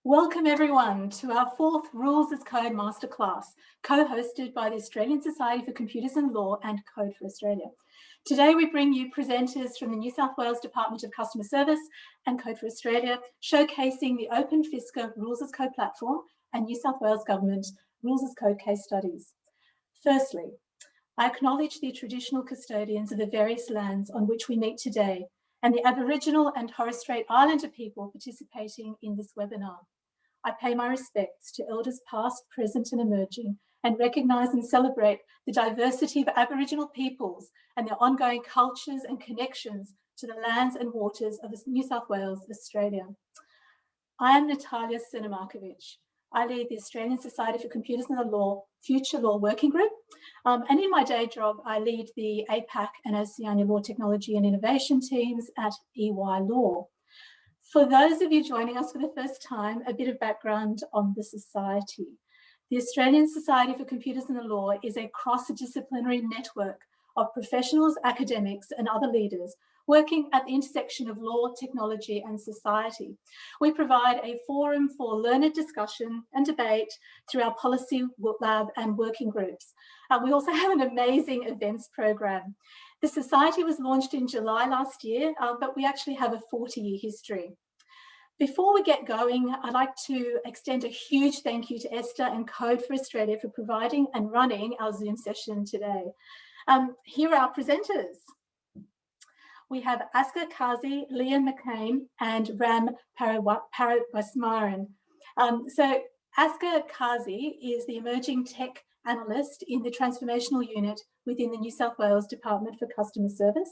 Welcome everyone to our fourth Rules as Code Masterclass, co-hosted by the Australian Society for Computers and Law and Code for Australia. Today we bring you presenters from the New South Wales Department of Customer Service and Code for Australia, showcasing the Open Fisca Rules as Code platform and New South Wales Government Rules as Code case studies. Firstly, I acknowledge the traditional custodians of the various lands on which we meet today and the Aboriginal and Torres Strait Islander people participating in this webinar. I pay my respects to elders past, present and emerging, and recognise and celebrate the diversity of Aboriginal peoples and their ongoing cultures and connections to the lands and waters of New South Wales, Australia. I am Natalia Crnomarkovic. I lead the Australian Society for Computers and the Law Future Law Working Group. And in my day job, I lead the APAC and Oceania Law Technology and Innovation teams at EY Law. For those of you joining us for the first time, a bit of background on the Society. The Australian Society for Computers and the Law is a cross-disciplinary network of professionals, academics and other leaders working at the intersection of law, technology and society. We provide a forum for learned discussion and debate through our policy lab and working groups. We also have an amazing events program. The Society was launched in July last year, but we actually have a 40-year history. Before we get going, I'd like to extend a huge thank you to Esther and Code for Australia for providing and running our Zoom session today. Here are our presenters. We have Asghar, Kazi, Liam McCann and Ram Parameswaran. So Asghar Kazi is the emerging tech analyst in the transformational unit within the New South Wales Department for Customer Service.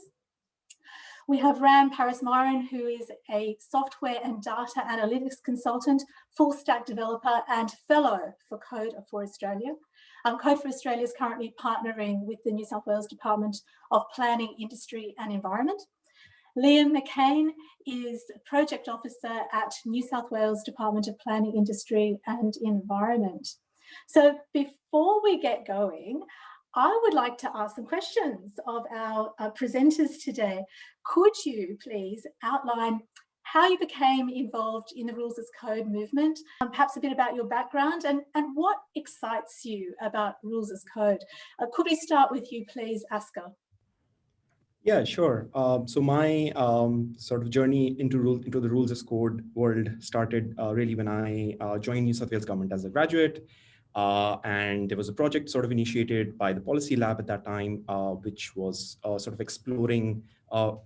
We have Ram Parameswaran, who is a software and data analytics consultant, full stack developer and fellow for Code for Australia. Code for Australia is currently partnering with the New South Wales Department of Planning, Industry and Environment. Liam McCann is Project Officer at New South Wales Department of Planning, Industry and Environment. So before we get going, I would like to ask some questions of our presenters today. Could you please outline how you became involved in the Rules as Code movement, perhaps a bit about your background and what excites you about Rules as Code? Could we start with you, please, Asghar? Yeah, sure. So my sort of journey into the Rules as Code world started really when I joined New South Wales Government as a graduate. And there was a project sort of initiated by the policy lab at that time, which was sort of exploring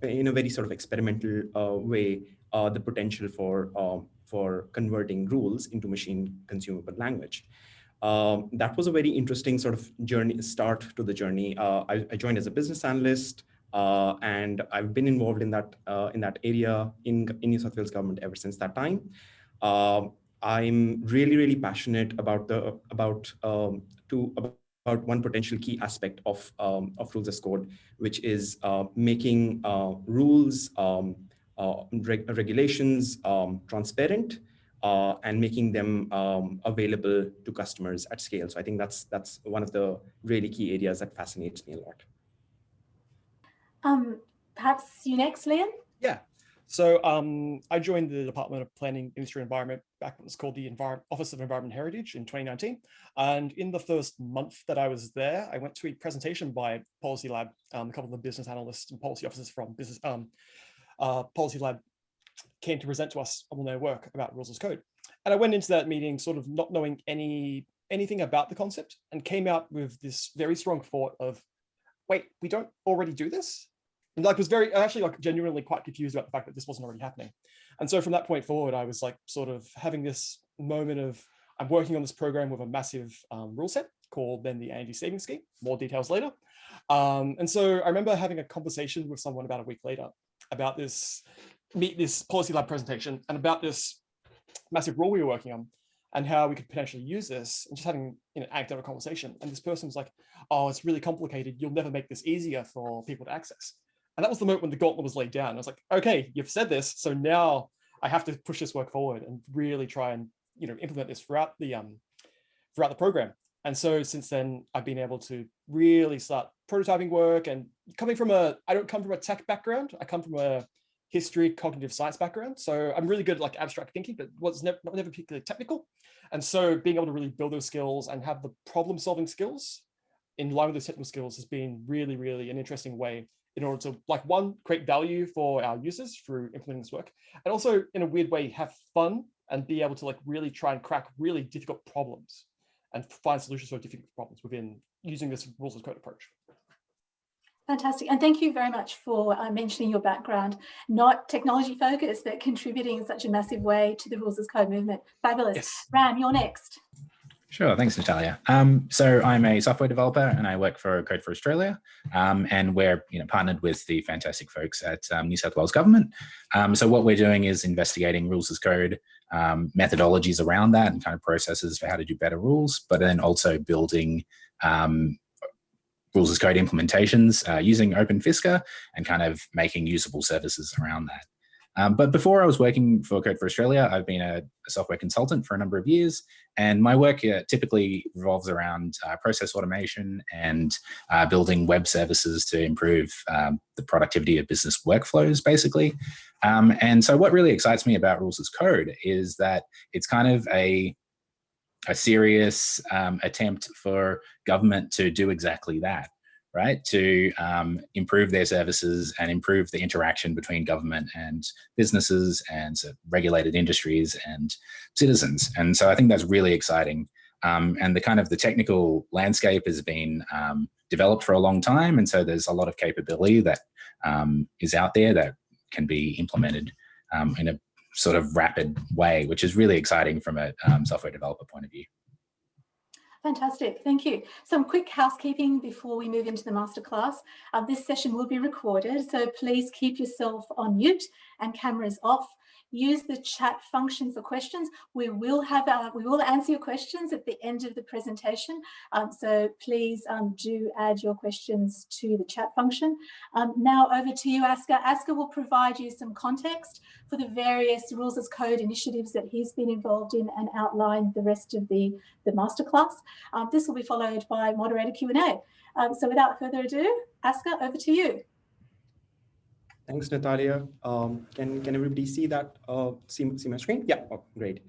in a very sort of experimental way the potential for converting rules into machine consumable language. That was a very interesting sort of start to the journey. I joined as a business analyst, and I've been involved in that area in New South Wales Government ever since that time. I'm really passionate about one potential key aspect of Rules as Code, which is making rules, regulations transparent and making them available to customers at scale. So I think that's one of the really key areas that fascinates me a lot. Perhaps you next, Liam? Yeah. So I joined the Department of Planning, Industry and Environment back when it was called the Office of Environment and Heritage in 2019. And in the first month that I was there, I went to a presentation by Policy Lab. A couple of the business analysts and policy officers from business Policy Lab came to present to us on their work about Rules as Code. And I went into that meeting sort of not knowing anything about the concept and came out with this very strong thought of, wait, we don't already do this? And was actually genuinely quite confused about the fact that this wasn't already happening. And so from that point forward, I was like sort of having this moment of, I'm working on this program with a massive rule set called then the Energy Savings Scheme, more details later. And so I remember having a conversation with someone about a week later about this Policy Lab presentation and about this massive rule we were working on and how we could potentially use this, and just having an anecdotal conversation. And this person was like, oh, it's really complicated. You'll never make this easier for people to access. And that was the moment when the gauntlet was laid down. I was like, okay, you've said this, so now I have to push this work forward and really try and implement this throughout the program. And so since then, I've been able to really start prototyping work. And I don't come from a tech background. I come from a history, cognitive science background. So I'm really good at like abstract thinking, but was never particularly technical. And so being able to really build those skills and have the problem solving skills in line with those technical skills has been really, really an interesting way in order to, like, one, create value for our users through implementing this work, and also in a weird way have fun and be able to like really try and crack really difficult problems and find solutions for difficult problems within using this rules as code approach. Fantastic. And thank you very much for mentioning your background, not technology focused, but contributing in such a massive way to the rules as code movement. Fabulous. Yes. Ram, you're next. Sure, thanks, Natalia. So I'm a software developer and I work for Code for Australia, and we're partnered with the fantastic folks at New South Wales Government. So what we're doing is investigating rules as code, methodologies around that and kind of processes for how to do better rules, but then also building rules as code implementations using Open Fisca and kind of making usable services around that. But before I was working for Code for Australia, I've been a software consultant for a number of years, and my work typically revolves around process automation and building web services to improve the productivity of business workflows, basically. And so what really excites me about rules as code is that it's kind of a serious attempt for government to do exactly that, right? To improve their services and improve the interaction between government and businesses and regulated industries and citizens. And so I think that's really exciting. And the technical landscape has been developed for a long time. And so there's a lot of capability that is out there that can be implemented in a sort of rapid way, which is really exciting from a software developer point of view. Fantastic, thank you. Some quick housekeeping before we move into the masterclass. This session will be recorded, so please keep yourself on mute and cameras off. Use the chat function for questions. We will answer your questions at the end of the presentation. So please do add your questions to the chat function. Now over to you, Asghar. Asghar will provide you some context for the various rules as code initiatives that he's been involved in and outline the rest of the masterclass. This will be followed by moderator Q&A. So without further ado, Asghar, over to you. Thanks, Natalia. Can everybody see that? See my screen? Yeah, oh, great.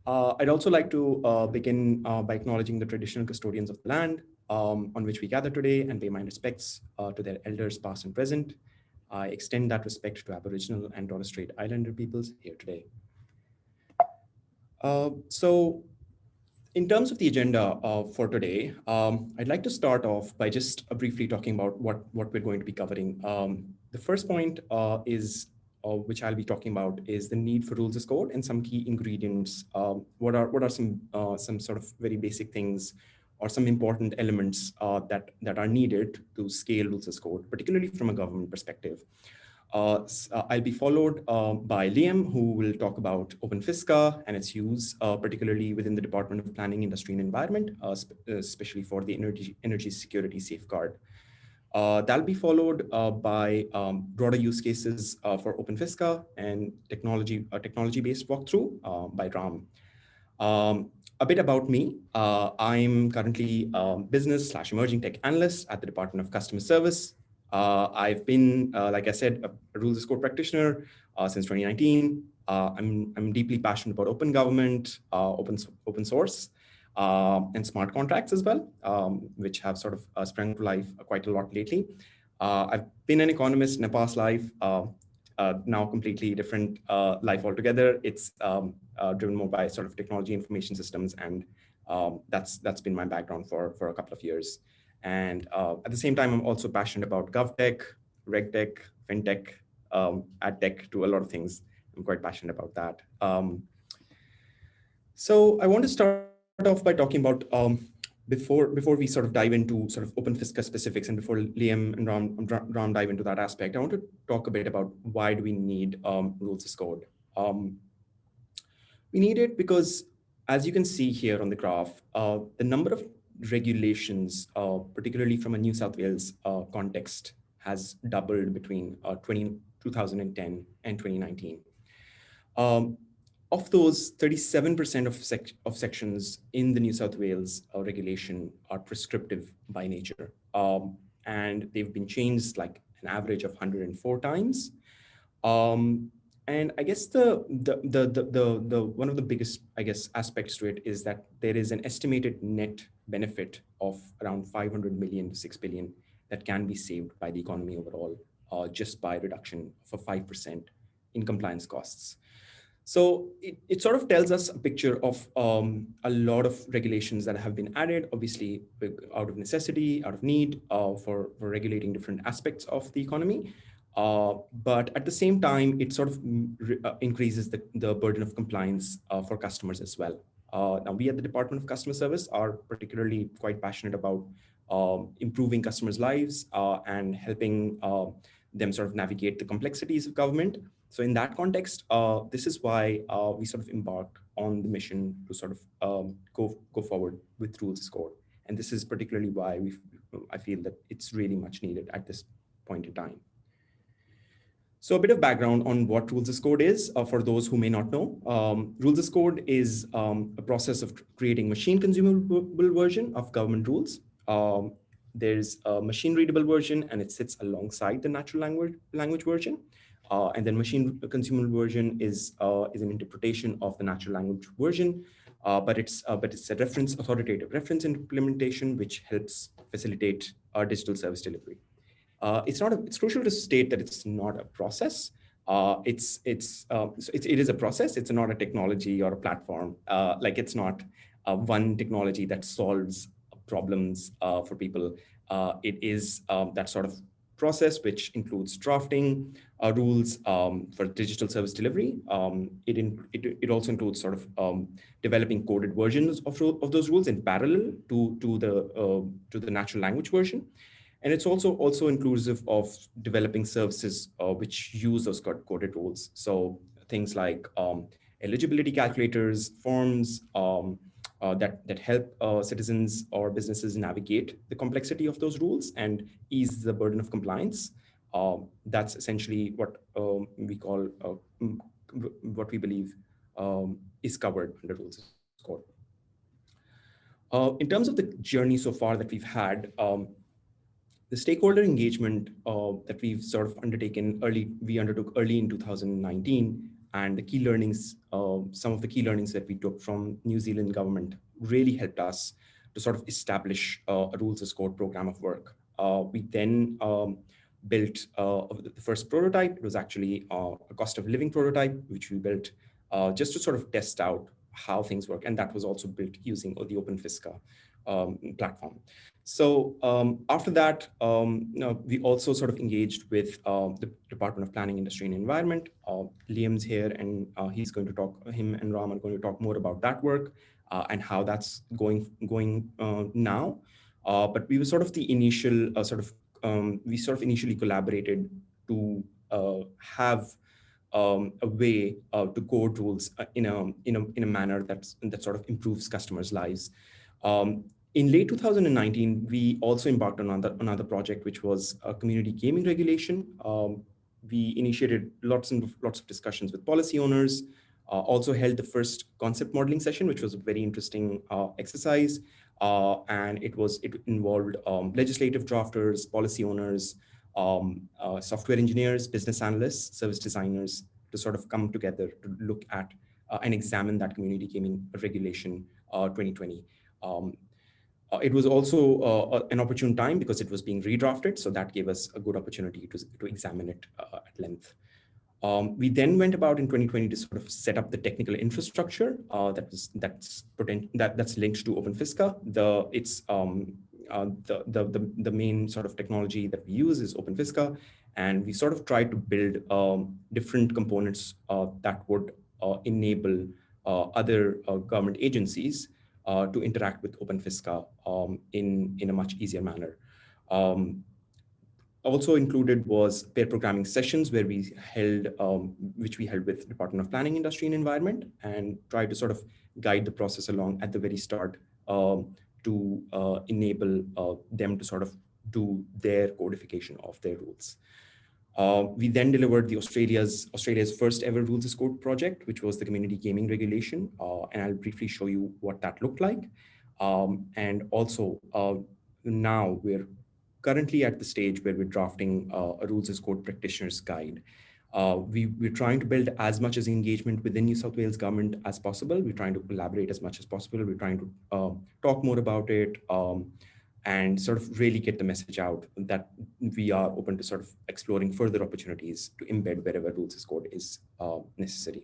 I'd also like to begin by acknowledging the traditional custodians of the land on which we gather today and pay my respects to their elders past and present. I extend that respect to Aboriginal and Torres Strait Islander peoples here today. So in terms of the agenda for today, I'd like to start off by just briefly talking about what we're going to be covering. The first point which I'll be talking about is the need for rules as code and some key ingredients. What are some sort of very basic things or some important elements that are needed to scale rules as code, particularly from a government perspective. I'll be followed by Liam, who will talk about Open Fisca and its use, particularly within the Department of Planning, Industry and Environment, especially for the energy security safeguard. That'll be followed by broader use cases for Open Fisca and technology-based walkthrough by Ram. A bit about me. I'm currently a business/emerging tech analyst at the Department of Customer Service. I've been, like I said, a rules as code practitioner since 2019. I'm deeply passionate about open government, open source, and smart contracts as well, which have sort of sprung to life quite a lot lately. I've been an economist in a past life, now completely different life altogether. It's driven more by sort of technology, information systems, and that's been my background for a couple of years. And at the same time, I'm also passionate about GovTech, RegTech, FinTech, AdTech, to a lot of things. I'm quite passionate about that. So I want to start off by talking about, before we sort of dive into sort of Open Fisca specifics and before Liam and Ram dive into that aspect, I want to talk a bit about why do we need rules as code. We need it because, as you can see here on the graph, the number of regulations, particularly from a New South Wales context, has doubled between 2010 and 2019. Of those, 37% of sections in the New South Wales regulation are prescriptive by nature. And they've been changed like an average of 104 times. And I guess the one of the biggest, I guess, aspects to it is that there is an estimated net benefit of around 500 million to 6 billion that can be saved by the economy overall, just by reduction of 5% in compliance costs. So it sort of tells us a picture of a lot of regulations that have been added, obviously out of necessity, out of need, for regulating different aspects of the economy. But at the same time, it sort of increases the burden of compliance for customers as well. Now, we at the Department of Customer Service are particularly quite passionate about improving customers' lives and helping them sort of navigate the complexities of government. So in that context, this is why we sort of embarked on the mission to sort of go forward with Rules as Code. And this is particularly why I feel that it's really much needed at this point in time. So a bit of background on what Rules as Code is for those who may not know. Rules as Code is a process of creating machine consumable version of government rules. There's a machine readable version, and it sits alongside the natural language version. And then machine consumable version is an interpretation of the natural language version, but it's a authoritative reference implementation, which helps facilitate digital service delivery. It's crucial to state that it's not a process. It is a process. It's not a technology or a platform. Like it's not one technology that solves problems for people. It is that sort of process, which includes drafting rules for digital service delivery. It also includes sort of developing coded versions of those rules in parallel to the natural language version. And it's also inclusive of developing services which use those coded rules. So things like eligibility calculators, forms that help citizens or businesses navigate the complexity of those rules and ease the burden of compliance. That's essentially what we call, what we believe is covered under Rules as Code. In terms of the journey so far that we've had, the stakeholder engagement that we've sort of we undertook early in 2019, and the key learnings, some of the key learnings that we took from New Zealand government really helped us to sort of establish a Rules as Code program of work. We then built the first prototype. It was actually a cost of living prototype, which we built just to sort of test out how things work. And that was also built using the Open Fisca platform. So after that, we also sort of engaged with the Department of Planning, Industry and Environment. Liam's here, and he's going to talk, him and Ram are going to talk more about that work and how that's going now. But we were sort of the initial we sort of initially collaborated to have a way to code rules in a manner that sort of improves customers' lives. In late 2019, we also embarked on another project, which was a community gaming regulation. We initiated lots of discussions with policy owners, also held the first concept modeling session, which was a very interesting exercise. And it involved legislative drafters, policy owners, software engineers, business analysts, service designers to sort of come together to look at and examine that community gaming regulation 2020. It was also an opportune time because it was being redrafted. So that gave us a good opportunity to examine it at length. We then went about in 2020 to sort of set up the technical infrastructure that's linked to Open Fisca. The main sort of technology that we use is Open Fisca, and we sort of tried to build different components that would enable other government agencies to interact with Open Fisca in a much easier manner. Also included was pair programming sessions where we held, which we held with Department of Planning, Industry and Environment, and tried to sort of guide the process along at the very start to enable them to sort of do their codification of their rules. We then delivered Australia's first ever Rules as Code project, which was the community gaming regulation. And I'll briefly show you what that looked like. And also now we're currently at the stage where we're drafting a Rules as Code practitioner's guide. We're trying to build as much as engagement within New South Wales government as possible. We're trying to collaborate as much as possible. We're trying to talk more about it and sort of really get the message out that we are open to sort of exploring further opportunities to embed wherever rules as code is necessary.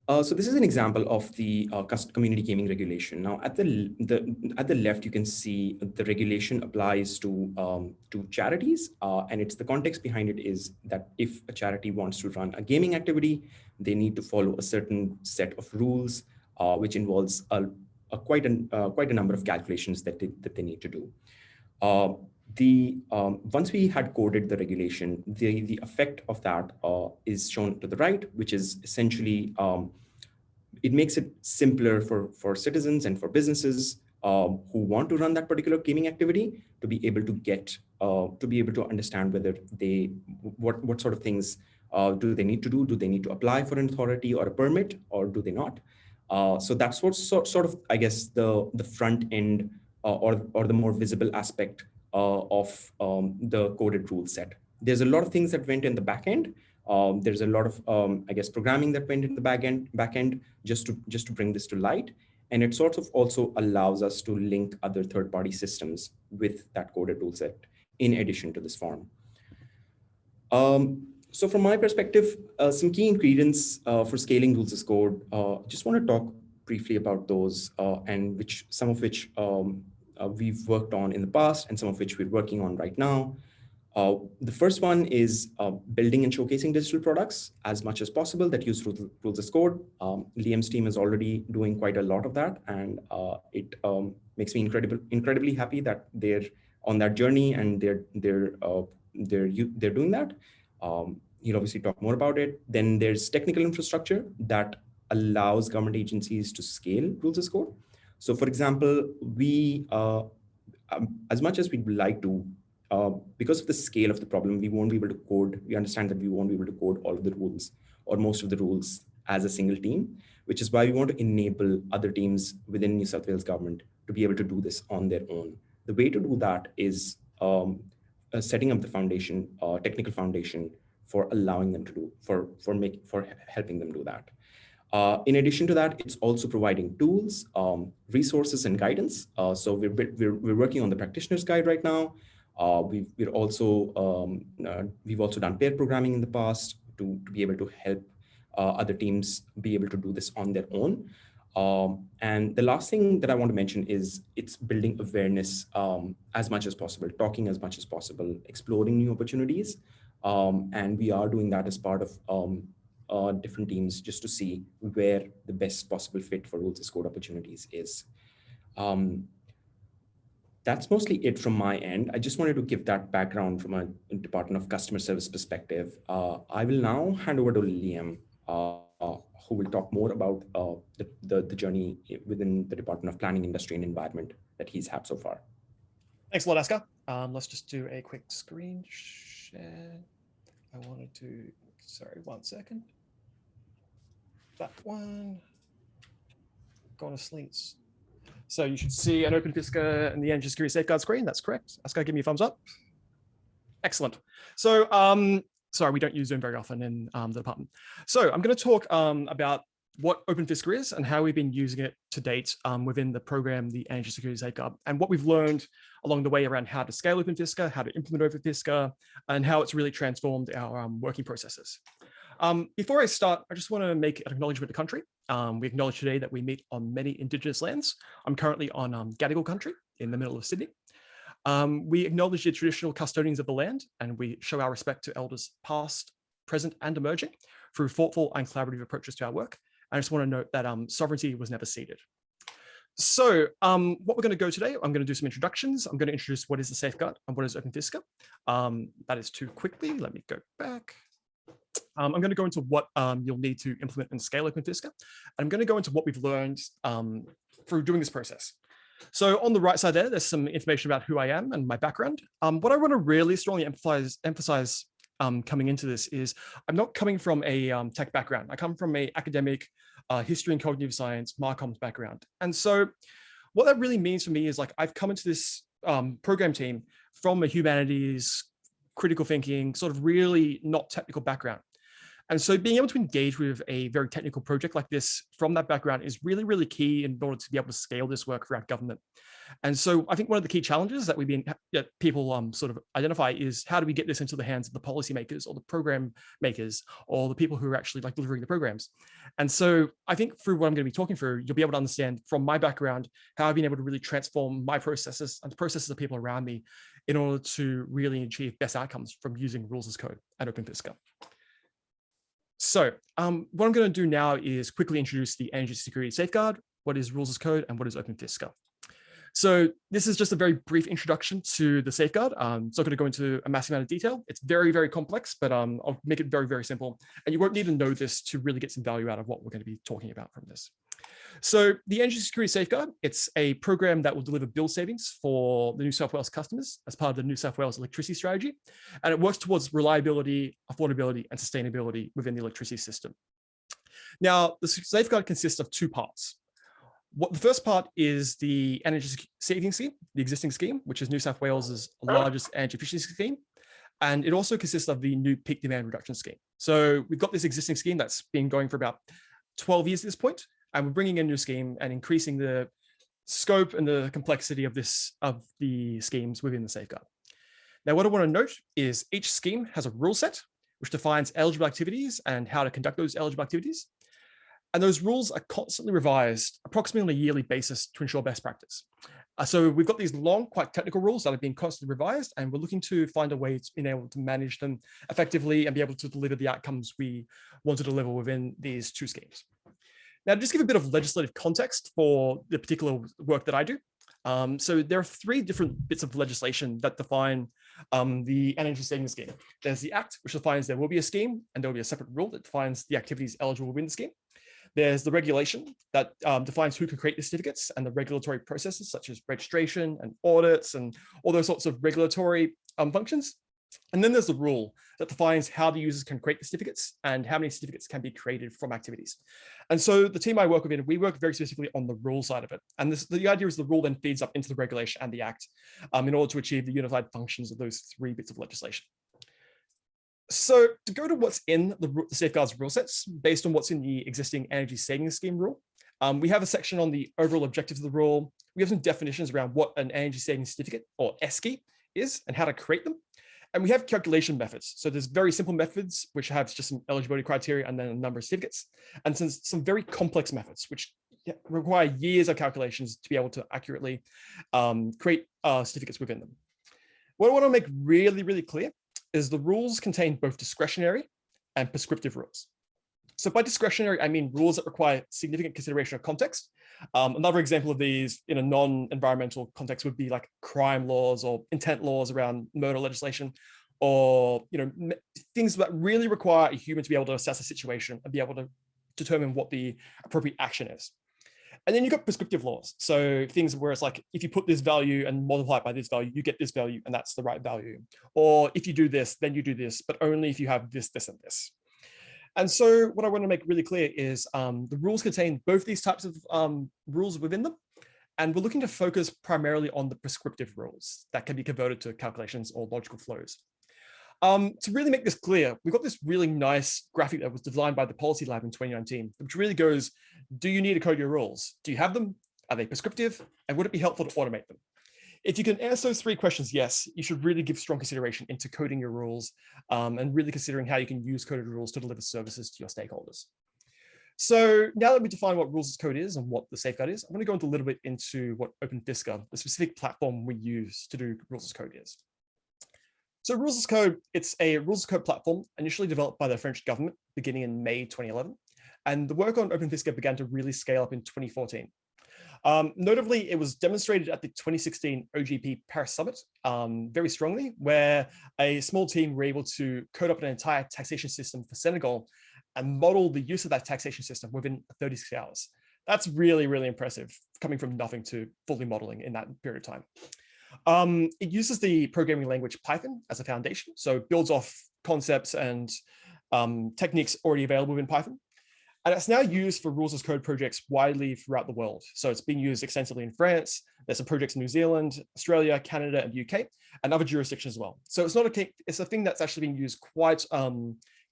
So this is an example of the community gaming regulation. Now, at the left, you can see the regulation applies to charities, and it's the context behind it is that if a charity wants to run a gaming activity, they need to follow a certain set of rules, which involves quite a number of calculations that they need to do. Once we had coded the regulation, the effect of that is shown to the right, which is essentially it makes it simpler for citizens and for businesses who want to run that particular gaming activity to be able to understand whether what sort of things do they need to do? Do they need to apply for an authority or a permit, or do they not? So that's what's sort of, I guess, the front end or the more visible aspect of the coded rule set. There's a lot of things that went in the back end. There's a lot of, I guess, programming that went in the back end just to bring this to light. And it sort of also allows us to link other third-party systems with that coded rule set in addition to this form. So from my perspective, some key ingredients for scaling rules as code, just want to talk briefly about those and some of which we've worked on in the past and some of which we're working on right now. The first one is building and showcasing digital products as much as possible that use rules as code. Liam's team is already doing quite a lot of that, and it makes me incredibly happy that they're on that journey and they're doing that. He'll obviously talk more about it. Then there's technical infrastructure that allows government agencies to scale rules as code. So, for example, we, as much as we'd like to, because of the scale of the problem, we won't be able to code. We understand that we won't be able to code all of the rules or most of the rules as a single team, which is why we want to enable other teams within New South Wales government to be able to do this on their own. The way to do that is setting up the foundation, technical foundation for allowing them to do, for helping them do that. In addition to that, it's also providing tools, resources, and guidance. So we're working on the practitioner's guide right now. We've also done pair programming in the past to be able to help other teams be able to do this on their own. And the last thing that I want to mention is it's building awareness as much as possible, talking as much as possible, exploring new opportunities. And we are doing that as part of different teams just to see where the best possible fit for rules as code opportunities is. That's mostly it from my end. I just wanted to give that background from a Department of Customer Service perspective. I will now hand over to Liam, who will talk more about the journey within the Department of Planning, Industry and Environment that he's had so far. Thanks a lot, Asghar. Let's just do a quick screen share. I wanted to, sorry, 1 second. That one, go to Sleets. So you should see an Open Fisca and the Energy Security Safeguard screen. That's correct. Asghar, give me a thumbs up. Excellent. So, sorry, we don't use Zoom very often in the department. So I'm going to talk about what Open Fisca is and how we've been using it to date within the program, the Energy Security Safeguard, and what we've learned along the way around how to scale Open Fisca, how to implement Open Fisca, and how it's really transformed our working processes. Before I start, I just want to make an acknowledgement to country. We acknowledge today that we meet on many Indigenous lands. I'm currently on Gadigal country in the middle of Sydney. We acknowledge the traditional custodians of the land, and we show our respect to elders past, present, and emerging through thoughtful and collaborative approaches to our work. I just want to note that sovereignty was never ceded. So what we're going to go today, I'm going to do some introductions. I'm going to introduce what is the safeguard and what is Open Fisca. That is too quickly. Let me go back. I'm going to go into what you'll need to implement and scale Open Fisca. I'm going to go into what we've learned through doing this process. So on the right side there's some information about who I am and my background. What I want to really strongly emphasize coming into this is I'm not coming from a tech background. I come from an academic history and cognitive science, Marcoms background. And so what that really means for me is like I've come into this program team from a humanities critical thinking, sort of really not technical background. And so being able to engage with a very technical project like this from that background is really, really key in order to be able to scale this work throughout government. And so I think one of the key challenges that people sort of identify is how do we get this into the hands of the policymakers or the program makers or the people who are actually like delivering the programs. And so I think through what I'm going to be talking through, you'll be able to understand from my background how I've been able to really transform my processes and the processes of people around me in order to really achieve best outcomes from using rules as code at Open Fisca. So what I'm going to do now is quickly introduce the energy security safeguard, what is rules as code, and what is Open Fisca. So this is just a very brief introduction to the safeguard. It's not going to go into a massive amount of detail. It's very, very complex, but I'll make it very, very simple. And you won't need to know this to really get some value out of what we're going to be talking about from this. So the Energy Security Safeguard, it's a program that will deliver bill savings for the New South Wales customers as part of the New South Wales electricity strategy. And it works towards reliability, affordability, and sustainability within the electricity system. Now, the safeguard consists of two parts. The first part is the energy saving scheme, the existing scheme, which is New South Wales's largest energy efficiency scheme. And it also consists of the new peak demand reduction scheme. So we've got this existing scheme that's been going for about 12 years at this point, and we're bringing in a new scheme and increasing the scope and the complexity of the schemes within the safeguard. Now, what I want to note is each scheme has a rule set, which defines eligible activities and how to conduct those eligible activities. And those rules are constantly revised approximately on a yearly basis to ensure best practice. So we've got these long, quite technical rules that have been constantly revised, and we're looking to find a way to be able to manage them effectively and be able to deliver the outcomes we want to deliver within these two schemes. Now, to just give a bit of legislative context for the particular work that I do. So there are three different bits of legislation that define the energy saving scheme. There's the Act, which defines there will be a scheme, and there will be a separate rule that defines the activities eligible within the scheme. There's the regulation that defines who can create the certificates and the regulatory processes such as registration and audits and all those sorts of regulatory functions. And then there's the rule that defines how the users can create the certificates and how many certificates can be created from activities. And so the team I work with, we work very specifically on the rule side of it. And the idea is the rule then feeds up into the regulation and the Act in order to achieve the unified functions of those three bits of legislation. So to go to what's in the safeguards rule sets, based on what's in the existing energy savings scheme rule, we have a section on the overall objectives of the rule. We have some definitions around what an energy savings certificate or ESCI is and how to create them. And we have calculation methods. So there's very simple methods, which have just some eligibility criteria and then a number of certificates, and some very complex methods, which require years of calculations to be able to accurately create certificates within them. What I want to make really, really clear is the rules contain both discretionary and prescriptive rules. So by discretionary, I mean rules that require significant consideration of context. Another example of these in a non-environmental context would be like crime laws or intent laws around murder legislation, or things that really require a human to be able to assess a situation and be able to determine what the appropriate action is. And then you've got prescriptive laws. So things where it's like, if you put this value and multiply it by this value, you get this value, and that's the right value. Or if you do this, then you do this, but only if you have this, this, and this. And so what I want to make really clear is the rules contain both these types of rules within them. And we're looking to focus primarily on the prescriptive rules that can be converted to calculations or logical flows. To really make this clear, we've got this really nice graphic that was designed by the Policy Lab in 2019, which really goes, do you need to code your rules? Do you have them? Are they prescriptive? And would it be helpful to automate them? If you can answer those three questions, yes, you should really give strong consideration into coding your rules and really considering how you can use coded rules to deliver services to your stakeholders. So now that we define what rules as code is and what the safeguard is, I'm going to go into a little bit into what Open Fisca, the specific platform we use to do rules as code, is. So rules as code, it's a rules as code platform initially developed by the French government beginning in May 2011. And the work on Open Fisca began to really scale up in 2014. Notably, it was demonstrated at the 2016 OGP Paris Summit very strongly, where a small team were able to code up an entire taxation system for Senegal and model the use of that taxation system within 36 hours. That's really, really impressive, coming from nothing to fully modeling in that period of time. It uses the programming language Python as a foundation, so it builds off concepts and techniques already available in Python. And it's now used for rules as code projects widely throughout the world. So it's being used extensively in France. There's some projects in New Zealand, Australia, Canada, and UK, and other jurisdictions as well. So it's a thing that's actually being used quite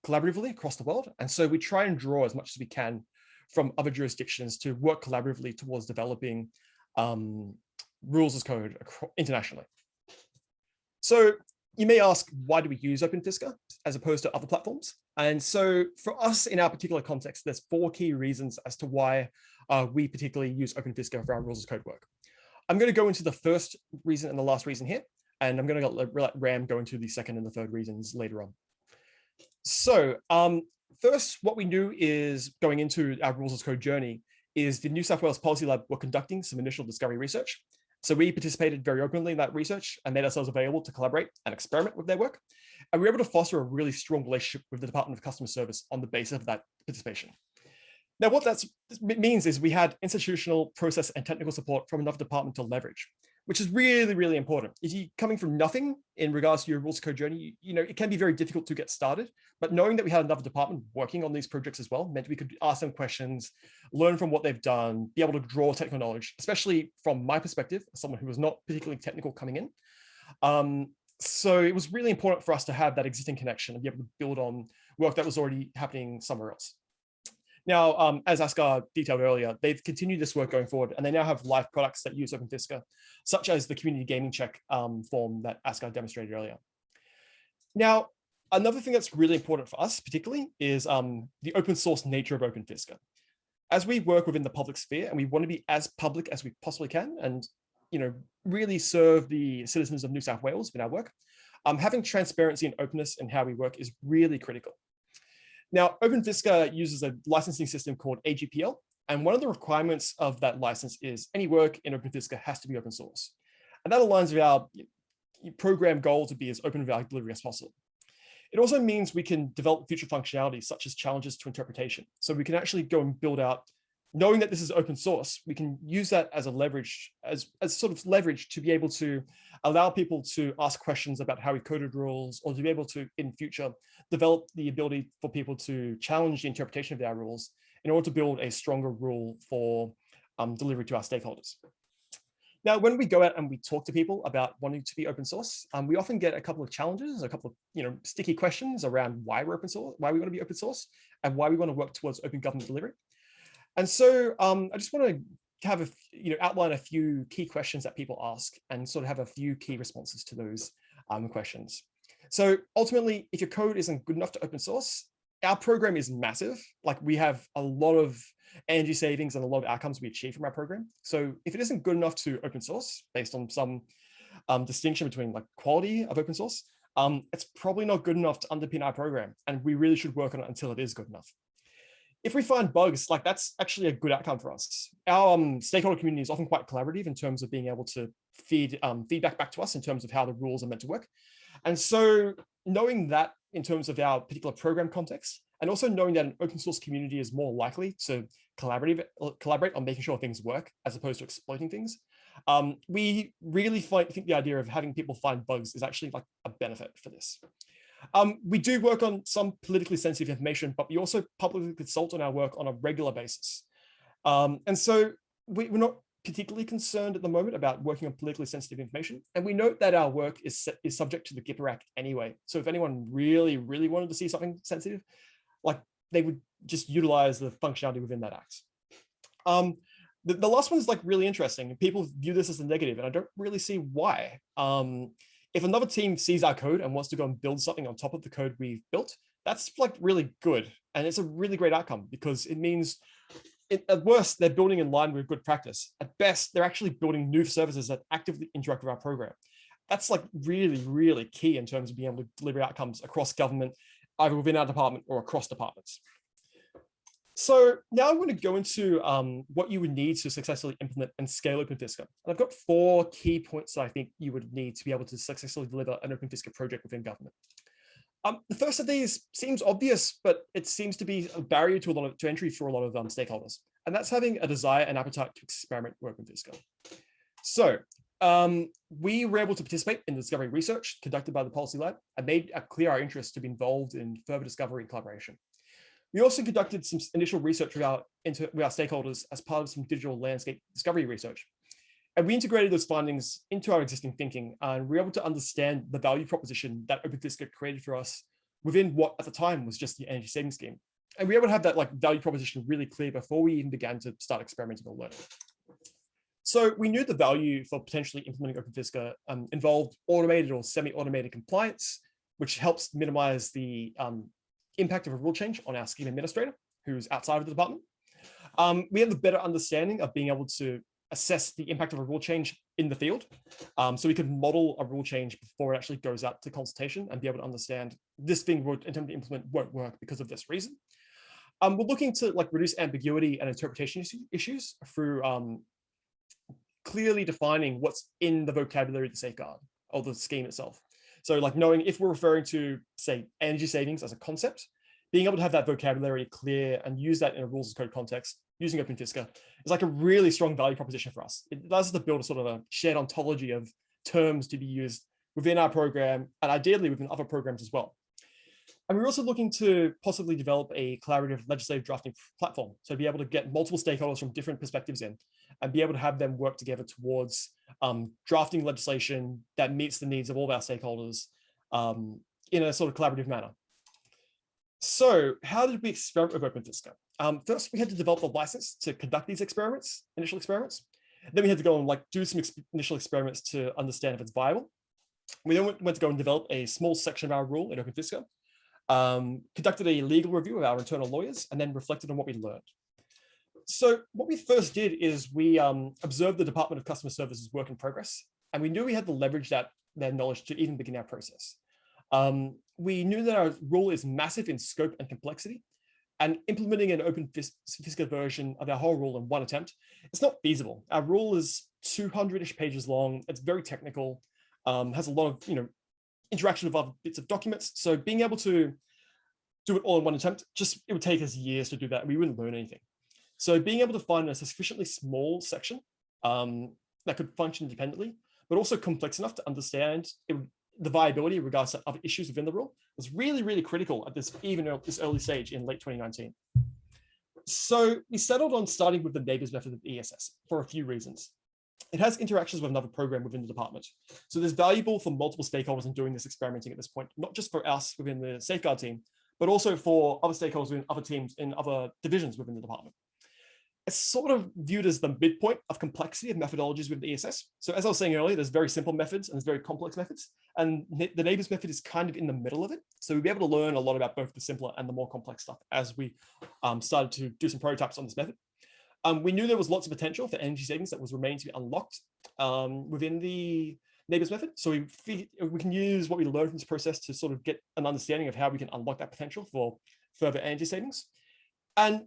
collaboratively across the world. And so we try and draw as much as we can from other jurisdictions to work collaboratively towards developing rules as code internationally. So you may ask, why do we use Open Fisca as opposed to other platforms? And so for us in our particular context, there's 4 key reasons as to why we particularly use Open Fisca for our rules as code work. I'm going to go into the first reason and the last reason here, and I'm going to let Ram go into the second and the third reasons later on. So first, what we knew is going into our rules as code journey is the New South Wales Policy Lab were conducting some initial discovery research. So we participated very openly in that research and made ourselves available to collaborate and experiment with their work. And we were able to foster a really strong relationship with the Department of Customer Service on the basis of that participation. Now, what that means is we had institutional, process, and technical support from another department to leverage, which is really, really important. If you're coming from nothing in regards to your rules code journey, it can be very difficult to get started. But knowing that we had another department working on these projects as well meant we could ask them questions, learn from what they've done, be able to draw technical knowledge, especially from my perspective, as someone who was not particularly technical coming in. So it was really important for us to have that existing connection and be able to build on work that was already happening somewhere else. Now, as Asghar detailed earlier, they've continued this work going forward, and they now have live products that use Open Fisca, such as the community gaming check form that Asghar demonstrated earlier. Now, another thing that's really important for us, particularly, is the open source nature of Open Fisca. As we work within the public sphere, and we want to be as public as we possibly can, and really serve the citizens of New South Wales in our work, having transparency and openness in how we work is really critical. Now, Open Fisca uses a licensing system called AGPL, and one of the requirements of that license is any work in Open Fisca has to be open source. And that aligns with our program goal to be as open value delivery as possible. It also means we can develop future functionalities such as challenges to interpretation. So we can actually go and build out, knowing that this is open source, we can use that as a leverage, as sort of leverage to be able to allow people to ask questions about how we coded rules, or to be able to, in future, develop the ability for people to challenge the interpretation of our rules in order to build a stronger rule for delivery to our stakeholders. Now, when we go out and we talk to people about wanting to be open source, we often get a couple of challenges, a couple of sticky questions around why we're open source, why we want to be open source, and why we want to work towards open government delivery. And so I just want to have outline a few key questions that people ask and sort of have a few key responses to those questions. So ultimately, if your code isn't good enough to open source, our program is massive. Like, we have a lot of energy savings and a lot of outcomes we achieve from our program. So if it isn't good enough to open source based on some distinction between like quality of open source, it's probably not good enough to underpin our program. And we really should work on it until it is good enough. If we find bugs, like, that's actually a good outcome for us. Our stakeholder community is often quite collaborative in terms of being able to feed feedback back to us in terms of how the rules are meant to work. And so knowing that in terms of our particular program context, and also knowing that an open source community is more likely to collaborate on making sure things work as opposed to exploiting things, we really think the idea of having people find bugs is actually like a benefit for this. We do work on some politically sensitive information, but we also publicly consult on our work on a regular basis. And so we're not particularly concerned at the moment about working on politically sensitive information. And we note that our work is subject to the GIPA Act anyway. So if anyone really, really wanted to see something sensitive, like, they would just utilize the functionality within that act. The last one is like really interesting. People view this as a negative, and I don't really see why. If another team sees our code and wants to go and build something on top of the code we've built, that's like really good. And it's a really great outcome, because it means at worst, they're building in line with good practice. At best, they're actually building new services that actively interact with our program. That's like really, really key in terms of being able to deliver outcomes across government, either within our department or across departments. So now I'm going to go into what you would need to successfully implement and scale Open Fisca. And I've got 4 key points that I think you would need to be able to successfully deliver an Open Fisca project within government. The first of these seems obvious, but it seems to be a barrier to entry for a lot of stakeholders. And that's having a desire and appetite to experiment with Open Fisca. So we were able to participate in the discovery research conducted by the Policy Lab and made clear our interest to be involved in further discovery and collaboration. We also conducted some initial research with our stakeholders as part of some digital landscape discovery research. And we integrated those findings into our existing thinking, and we were able to understand the value proposition that Open Fisca created for us within what at the time was just the energy saving scheme. And we were able to have that value proposition really clear before we even began to start experimenting or learning. So we knew the value for potentially implementing Open Fisca involved automated or semi-automated compliance, which helps minimize the impact of a rule change on our scheme administrator, who's outside of the department. We have a better understanding of being able to assess the impact of a rule change in the field. So we could model a rule change before it actually goes out to consultation and be able to understand this thing we're attempting to implement won't work because of this reason. We're looking to reduce ambiguity and interpretation issues through clearly defining what's in the vocabulary of the safeguard or the scheme itself. So knowing if we're referring to, say, energy savings as a concept, being able to have that vocabulary clear and use that in a rules as code context using Open Fisca is a really strong value proposition for us. It allows us to build a sort of a shared ontology of terms to be used within our program and ideally within other programs as well. And we're also looking to possibly develop a collaborative legislative drafting platform. So be able to get multiple stakeholders from different perspectives in and be able to have them work together towards drafting legislation that meets the needs of all of our stakeholders in a sort of collaborative manner. So how did we experiment with Open Fisca? First, we had to develop a license to conduct these experiments, initial experiments. Then we had to go and do some initial experiments to understand if it's viable. We then went to go and develop a small section of our rule in Open Fisca, conducted a legal review of our internal lawyers, and then reflected on what we learned. So what we first did is we observed the Department of Customer Services work in progress, and we knew we had to leverage their knowledge to even begin our process. We knew that our rule is massive in scope and complexity, and implementing an Open Fisca version of our whole rule in one attempt, it's not feasible. Our rule is 200-ish pages long. It's very technical, has a lot of interaction with other bits of documents. So being able to do it all in one attempt, it would take us years to do that, and we wouldn't learn anything. So being able to find a sufficiently small section that could function independently, but also complex enough to understand the viability in regards to other issues within the rule was really, really critical at this early stage in late 2019. So we settled on starting with the neighbors method of ESS for a few reasons. It has interactions with another program within the department. So there's valuable for multiple stakeholders in doing this experimenting at this point, not just for us within the safeguard team, but also for other stakeholders within other teams in other divisions within the department. It's sort of viewed as the midpoint of complexity of methodologies with the ESS. So as I was saying earlier, there's very simple methods and there's very complex methods. And the neighbors method is kind of in the middle of it. So we'll be able to learn a lot about both the simpler and the more complex stuff as we started to do some prototypes on this method. We knew there was lots of potential for energy savings that was remaining to be unlocked within the neighbors method. So we can use what we learned from this process to sort of get an understanding of how we can unlock that potential for further energy savings. And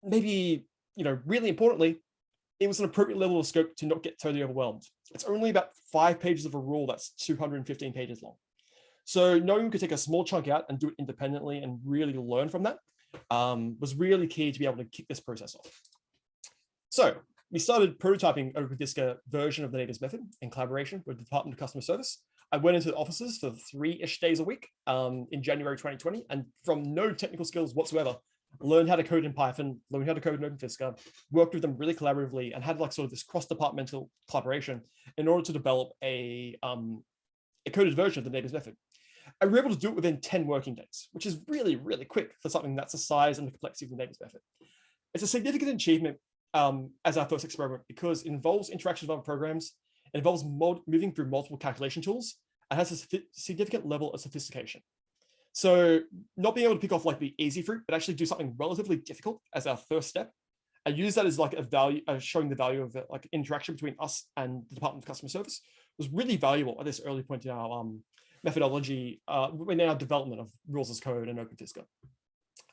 maybe, really importantly, it was an appropriate level of scope to not get totally overwhelmed. It's only about 5 pages of a rule that's 215 pages long. So knowing we could take a small chunk out and do it independently and really learn from that was really key to be able to kick this process off. So we started prototyping Open Fisca version of the neighbors method in collaboration with the Department of Customer Service. I went into the offices for 3-ish days a week in January 2020, and from no technical skills whatsoever, learned how to code in Python, learned how to code in Open Fisca, worked with them really collaboratively, and had sort of this cross-departmental collaboration in order to develop a coded version of the neighbors method. And we were able to do it within 10 working days, which is really, really quick for something that's the size and the complexity of the neighbors method. It's a significant achievement as our first experiment because it involves interaction with other programs, it involves moving through multiple calculation tools, and has a significant level of sophistication. So not being able to pick off the easy fruit, but actually do something relatively difficult as our first step, and use that as a value, showing the value of interaction between us and the Department of Customer Service was really valuable at this early point in our methodology, in our development of rules as code and Open Fisca.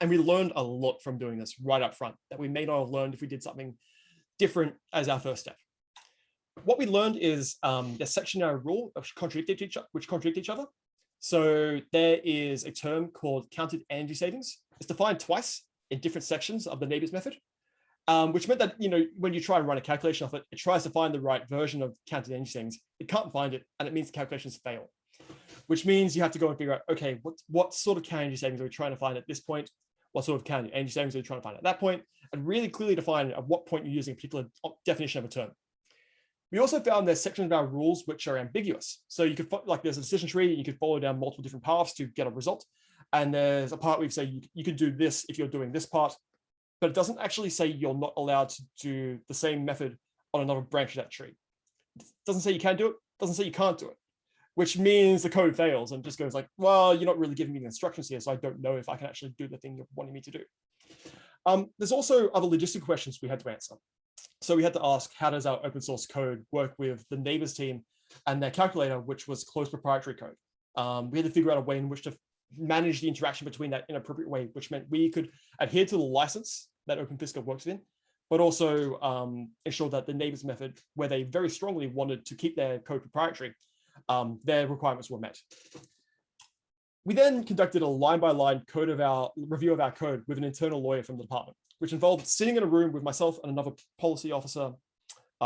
And we learned a lot from doing this right up front that we may not have learned if we did something different as our first step. What we learned is there's section in our rule which contradict each other. So there is a term called counted energy savings. It's defined twice in different sections of the neighbors method, which meant that when you try and run a calculation of it, it tries to find the right version of counted energy savings. It can't find it, and it means the calculations fail, which means you have to go and figure out, okay, what sort of counted energy savings are we trying to find at this point? what sort of can you? And you're trying to find at that point, and really clearly define at what point you're using a particular definition of a term. We also found there's sections of our rules which are ambiguous. So you could, like, there's a decision tree, you could follow down multiple different paths to get a result. And there's a part where you say you could do this if you're doing this part, but it doesn't actually say you're not allowed to do the same method on another branch of that tree. It doesn't say you can do it, doesn't say you can't do it, which means the code fails and just goes like, well, you're not really giving me the instructions here, so I don't know if I can actually do the thing you're wanting me to do. There's also other logistical questions we had to answer. So we had to ask, how does our open source code work with the neighbors team and their calculator, which was closed proprietary code? We had to figure out a way in which to manage the interaction between that in an appropriate way, which meant we could adhere to the license that Open Fisca works in, but also ensure that the neighbors method, where they very strongly wanted to keep their code proprietary, their requirements were met. We then conducted a line-by-line review of our code with an internal lawyer from the department, which involved sitting in a room with myself and another policy officer,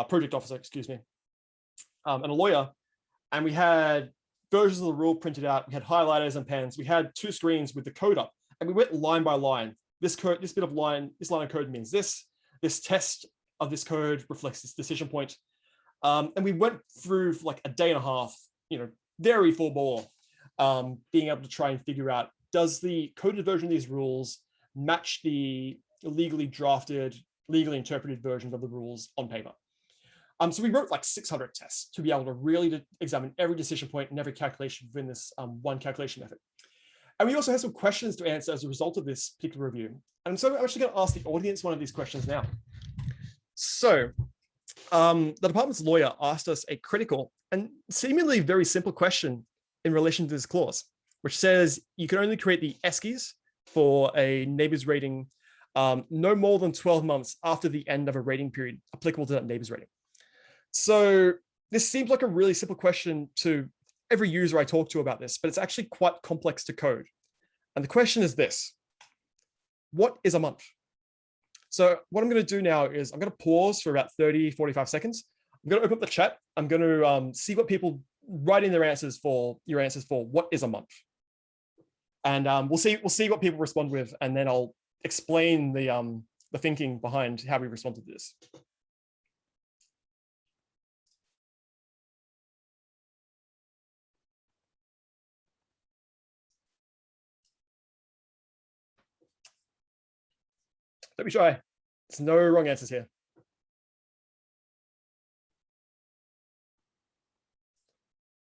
project officer, excuse me, and a lawyer. And we had versions of the rule printed out. We had highlighters and pens. We had 2 screens with the code up, and we went line by line. This line of code means this. This test of this code reflects this decision point. And we went through for like a day and a half, very full bore, being able to try and figure out, does the coded version of these rules match the legally drafted, legally interpreted versions of the rules on paper? So we wrote like 600 tests to be able to really examine every decision point and every calculation within this one calculation method. And we also had some questions to answer as a result of this particular review. And so I'm actually going to ask the audience one of these questions now. So the department's lawyer asked us a critical and seemingly very simple question in relation to this clause, which says you can only create the ESCIs for a neighbors rating no more than 12 months after the end of a rating period applicable to that neighbors rating. So this seems like a really simple question to every user I talk to about this, but it's actually quite complex to code. And the question is this: what is a month? So what I'm going to do now is I'm going to pause for about 30, 45 seconds. I'm going to open up the chat. I'm going to see what people write in their answers for what is a month. And we'll see what people respond with, and then I'll explain the thinking behind how we responded to this. Don't be shy. There's no wrong answers here.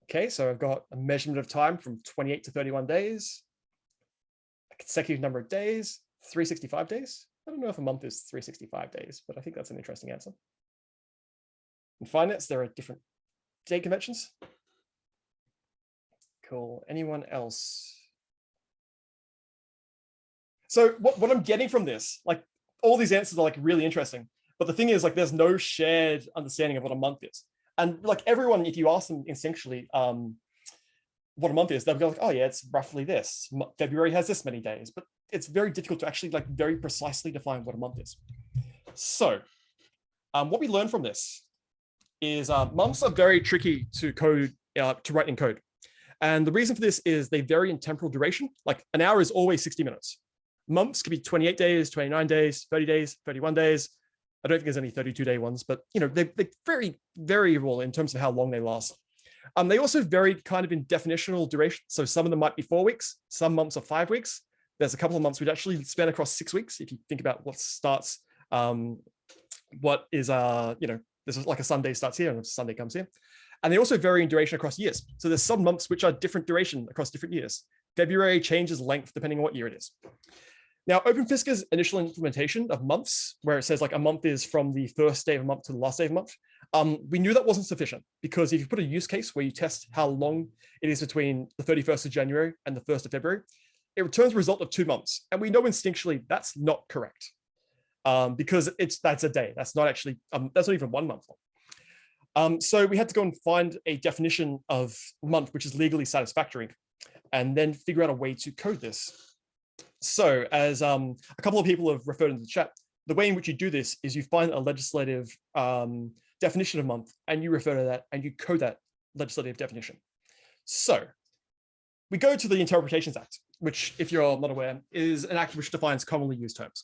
Okay, so I've got a measurement of time from 28 to 31 days, a consecutive number of days, 365 days. I don't know if a month is 365 days, but I think that's an interesting answer. In finance, there are different date conventions. Cool. Anyone else? So what I'm getting from this, like, all these answers are like really interesting, but the thing is, like, there's no shared understanding of what a month is. And like everyone, if you ask them instinctually what a month is, they'll go like, oh yeah, it's roughly this. February has this many days, but it's very difficult to actually like very precisely define what a month is. So what we learned from this is months are very tricky to code, to write in code. And the reason for this is they vary in temporal duration. Like an hour is always 60 minutes. Months could be 28 days, 29 days, 30 days, 31 days. I don't think there's any 32-day ones, but they're very variable in terms of how long they last. They also vary kind of in definitional duration. So some of them might be 4 weeks, some months are 5 weeks. There's a couple of months we'd actually span across 6 weeks. If you think about what starts, what is, this is like a Sunday starts here and a Sunday comes here. And they also vary in duration across years. So there's some months which are different duration across different years. February changes length depending on what year it is. Now, Open Fisca's initial implementation of months, where it says like a month is from the first day of a month to the last day of a month, we knew that wasn't sufficient, because if you put a use case where you test how long it is between the 31st of January and the 1st of February, it returns a result of 2 months. And we know instinctually that's not correct, because that's a day. That's not actually, that's not even 1 month long. So we had to go and find a definition of month which is legally satisfactory, and then figure out a way to code this. So as a couple of people have referred in the chat, the way in which you do this is you find a legislative definition of month, and you refer to that and you code that legislative definition. So we go to the Interpretations Act, which, if you're not aware, is an act which defines commonly used terms.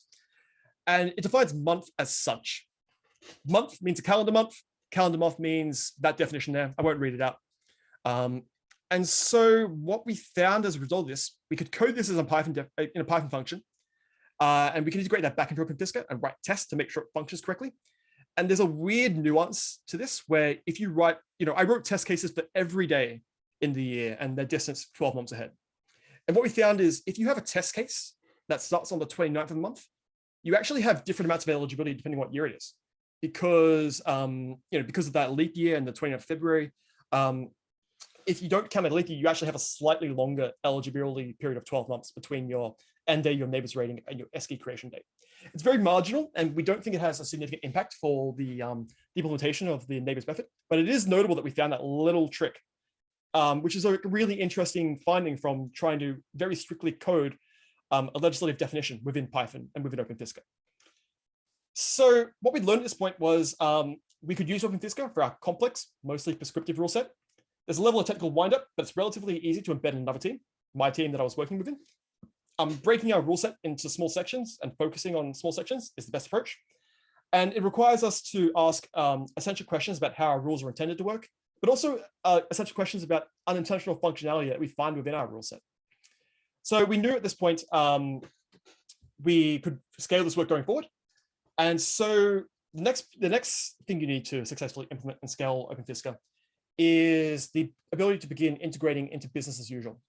And it defines month as such. Month means a calendar month. Calendar month means that definition there. I won't read it out. And so what we found as a result of this, we could code this as a Python in a Python function, and we can integrate that back into Open Fisca and write tests to make sure it functions correctly. And there's a weird nuance to this where if you write, I wrote test cases for every day in the year and their distance 12 months ahead. And what we found is if you have a test case that starts on the 29th of the month, you actually have different amounts of eligibility depending on what year it is. Because, because of that leap year and the 29th of February, if you don't count a leap year, you actually have a slightly longer eligibility period of 12 months between your end day, your neighbors rating, and your ESCI creation date. It's very marginal, and we don't think it has a significant impact for the implementation of the neighbors method, but it is notable that we found that little trick, which is a really interesting finding from trying to very strictly code a legislative definition within Python and within Open Fisca. So what we learned at this point was we could use Open Fisca for our complex, mostly prescriptive rule set. There's a level of technical windup, but it's relatively easy to embed in another team, my team that I was working within. Breaking our rule set into small sections and focusing on small sections is the best approach. And it requires us to ask essential questions about how our rules are intended to work, but also essential questions about unintentional functionality that we find within our rule set. So we knew at this point we could scale this work going forward. And so the next thing you need to successfully implement and scale Open Fisca is the ability to begin integrating into business as usual.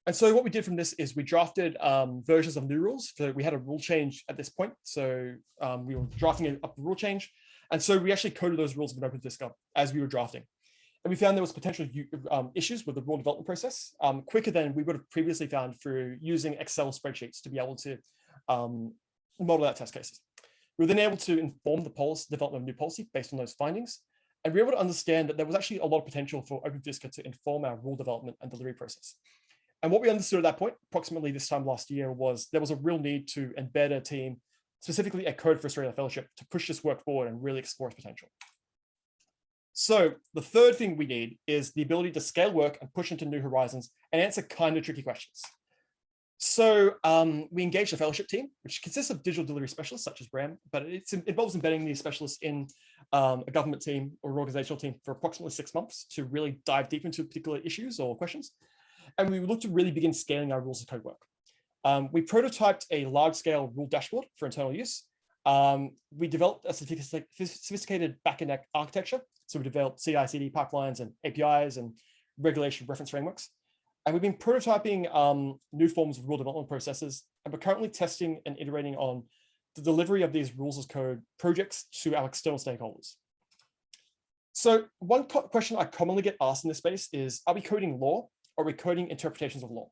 And so what we did from this is we drafted versions of new rules. So we had a rule change at this point. So we were drafting up the rule change. And so we actually coded those rules in Open Fisca as we were drafting. And we found there was potential issues with the rule development process quicker than we would have previously found through using Excel spreadsheets to be able to model out test cases. We were then able to inform the development of new policy based on those findings. And we were able to understand that there was actually a lot of potential for Open Fisca to inform our rule development and delivery process. And what we understood at that point, approximately this time last year, was there was a real need to embed a team, specifically a Code for Australia Fellowship, to push this work forward and really explore its potential. So the third thing we need is the ability to scale work and push into new horizons and answer kind of tricky questions. So we engaged a fellowship team, which consists of digital delivery specialists such as RAM, but it involves embedding these specialists in a government team or organizational team for approximately 6 months to really dive deep into particular issues or questions. And we looked to really begin scaling our rules of code work. We prototyped a large-scale rule dashboard for internal use. We developed a sophisticated backend architecture. So we developed CI/CD pipelines and APIs and regulation reference frameworks. And we've been prototyping new forms of rule development processes. And we're currently testing and iterating on the delivery of these rules as code projects to our external stakeholders. So one question I commonly get asked in this space is, are we coding law? Or are we coding interpretations of law?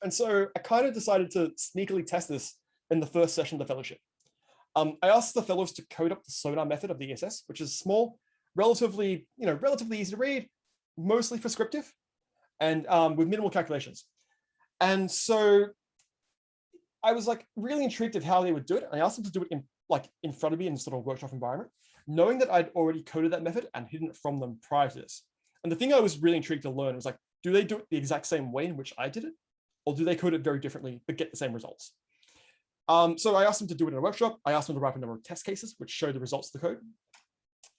And so I kind of decided to sneakily test this in the first session of the fellowship. I asked the fellows to code up the sonar method of the ESS, which is small, relatively easy to read, mostly prescriptive, and with minimal calculations. And so I was like really intrigued of how they would do it. And I asked them to do it in front of me in sort of a workshop environment, knowing that I'd already coded that method and hidden it from them prior to this. And the thing I was really intrigued to learn was like, do they do it the exact same way in which I did it? Or do they code it very differently, but get the same results? So I asked them to do it in a workshop. I asked them to write a number of test cases, which show the results of the code.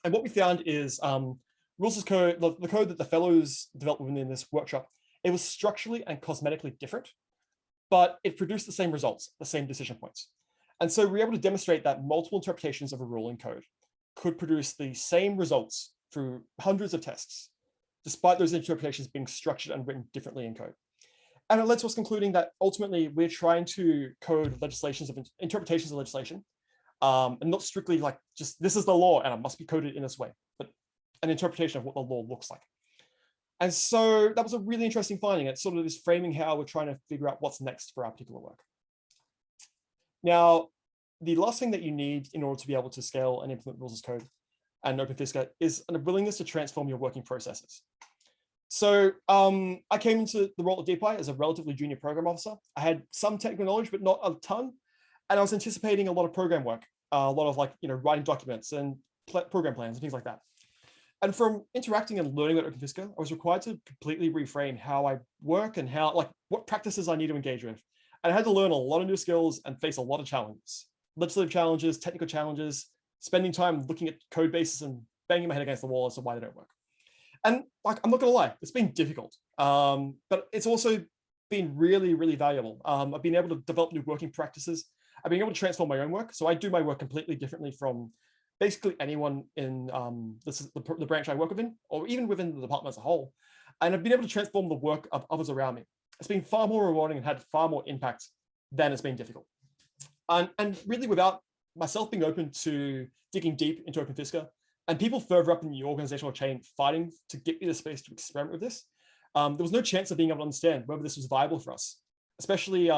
And what we found is rules as code, the code that the fellows developed within this workshop, it was structurally and cosmetically different, but it produced the same results, the same decision points. And so we were able to demonstrate that multiple interpretations of a rule in code could produce the same results through hundreds of tests, despite those interpretations being structured and written differently in code. And it led to us concluding that ultimately we're trying to code interpretations of legislation, and not strictly like just this is the law and it must be coded in this way, but an interpretation of what the law looks like. And so that was a really interesting finding. It sort of is framing how we're trying to figure out what's next for our particular work. Now, the last thing that you need in order to be able to scale and implement rules as code and Open Fisca is a willingness to transform your working processes. So I came into the role at DPI as a relatively junior program officer. I had some technical knowledge, but not a ton. And I was anticipating a lot of program work, a lot of writing documents and program plans and things like that. And from interacting and learning about Open Fisca, I was required to completely reframe how I work and how, like, what practices I need to engage with. And I had to learn a lot of new skills and face a lot of challenges, legislative challenges, technical challenges, spending time looking at code bases and banging my head against the wall as to why they don't work. And like, I'm not gonna lie, it's been difficult, but it's also been really, really valuable. I've been able to develop new working practices. I've been able to transform my own work. So I do my work completely differently from basically anyone in the branch I work within, or even within the department as a whole. And I've been able to transform the work of others around me. It's been far more rewarding and had far more impact than it's been difficult. And really, without myself being open to digging deep into Open Fisca and people further up in the organizational chain fighting to get me the space to experiment with this, there was no chance of being able to understand whether this was viable for us, especially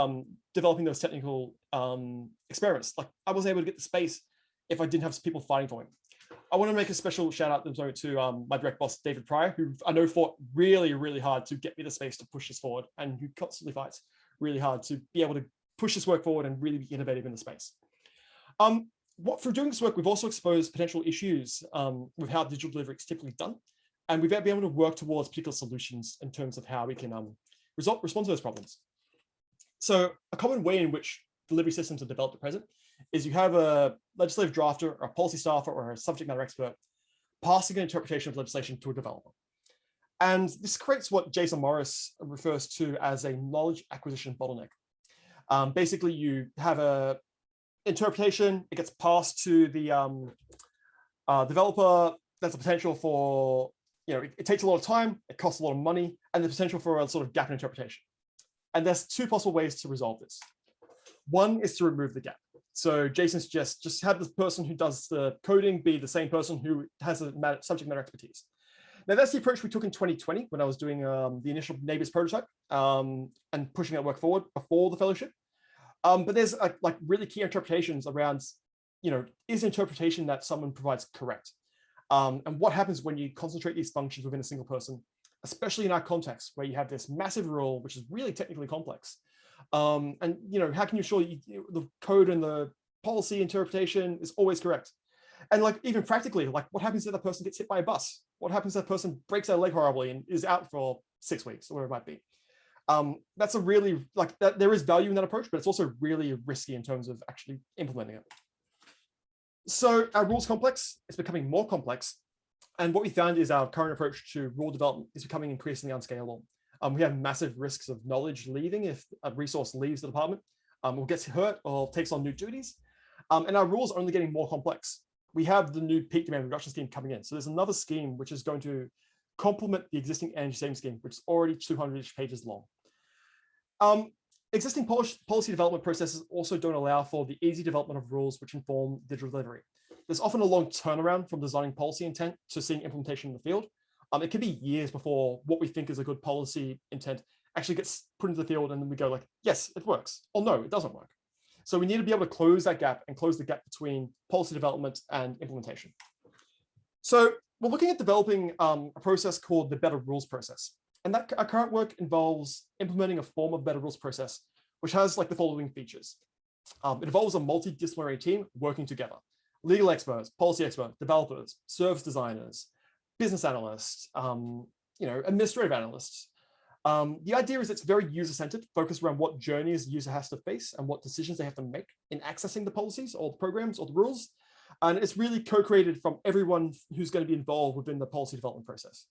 developing those technical experiments. Like, I wasn't able to get the space if I didn't have people fighting for me. I want to make a special shout out to my direct boss, David Pryor, who I know fought really, really hard to get me the space to push this forward, and who constantly fights really hard to be able to push this work forward and really be innovative in the space. Through doing this work, we've also exposed potential issues with how digital delivery is typically done, and we've been able to work towards particular solutions in terms of how we can respond to those problems. So a common way in which delivery systems are developed at present is you have a legislative drafter, or a policy staffer, or a subject matter expert passing an interpretation of legislation to a developer. And this creates what Jason Morris refers to as a knowledge acquisition bottleneck. Basically, you have a interpretation, it gets passed to the developer. There's a potential for, it takes a lot of time, it costs a lot of money, and the potential for a sort of gap in interpretation. And there's two possible ways to resolve this. One is to remove the gap. So Jason suggests just have the person who does the coding be the same person who has a subject matter expertise. Now, that's the approach we took in 2020 when I was doing the initial neighbors prototype and pushing that work forward before the fellowship. But there's like really key interpretations around, is interpretation that someone provides correct? And what happens when you concentrate these functions within a single person, especially in our context where you have this massive rule, which is really technically complex. And how can you ensure the code and the policy interpretation is always correct? And like, even practically, like, what happens if that person gets hit by a bus? What happens if that person breaks their leg horribly and is out for 6 weeks or whatever it might be? That's a really, there is value in that approach, but it's also really risky in terms of actually implementing it. So our rules complex is becoming more complex. And what we found is our current approach to rule development is becoming increasingly unscalable. We have massive risks of knowledge leaving if a resource leaves the department, or gets hurt or takes on new duties. And our rules are only getting more complex. We have the new peak demand reduction scheme coming in. So there's another scheme which is going to complement the existing energy saving scheme, which is already 200-ish pages long. Existing policy development processes also don't allow for the easy development of rules which inform digital delivery. There's often a long turnaround from designing policy intent to seeing implementation in the field. It could be years before what we think is a good policy intent actually gets put into the field, and then we go like, yes, it works, or no, it doesn't work. So we need to be able to close that gap and close the gap between policy development and implementation. So we're looking at developing a process called the Better Rules process. And that our current work involves implementing a form of Better Rules process, which has like the following features. It involves a multidisciplinary team working together: legal experts, policy experts, developers, service designers, business analysts, administrative analysts. The idea is it's very user-centered, focused around what journeys the user has to face and what decisions they have to make in accessing the policies or the programs or the rules. And it's really co-created from everyone who's going to be involved within the policy development process.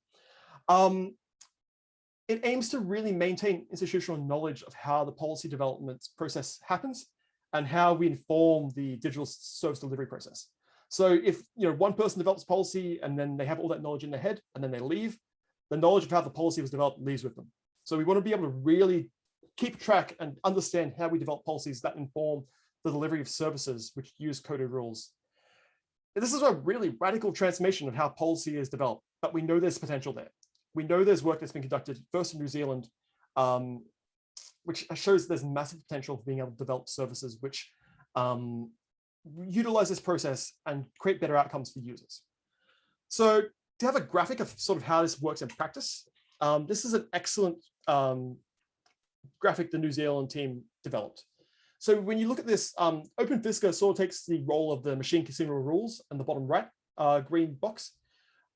It aims to really maintain institutional knowledge of how the policy development process happens and how we inform the digital service delivery process. So if one person develops policy and then they have all that knowledge in their head and then they leave, the knowledge of how the policy was developed leaves with them. So we want to be able to really keep track and understand how we develop policies that inform the delivery of services which use coded rules. This is a really radical transformation of how policy is developed, but we know there's potential there. We know there's work that's been conducted first in New Zealand, which shows there's massive potential for being able to develop services which utilize this process and create better outcomes for users. So to have a graphic of sort of how this works in practice, this is an excellent graphic the New Zealand team developed. So when you look at this, Open Fisca sort of takes the role of the machine consumable rules in the bottom right green box.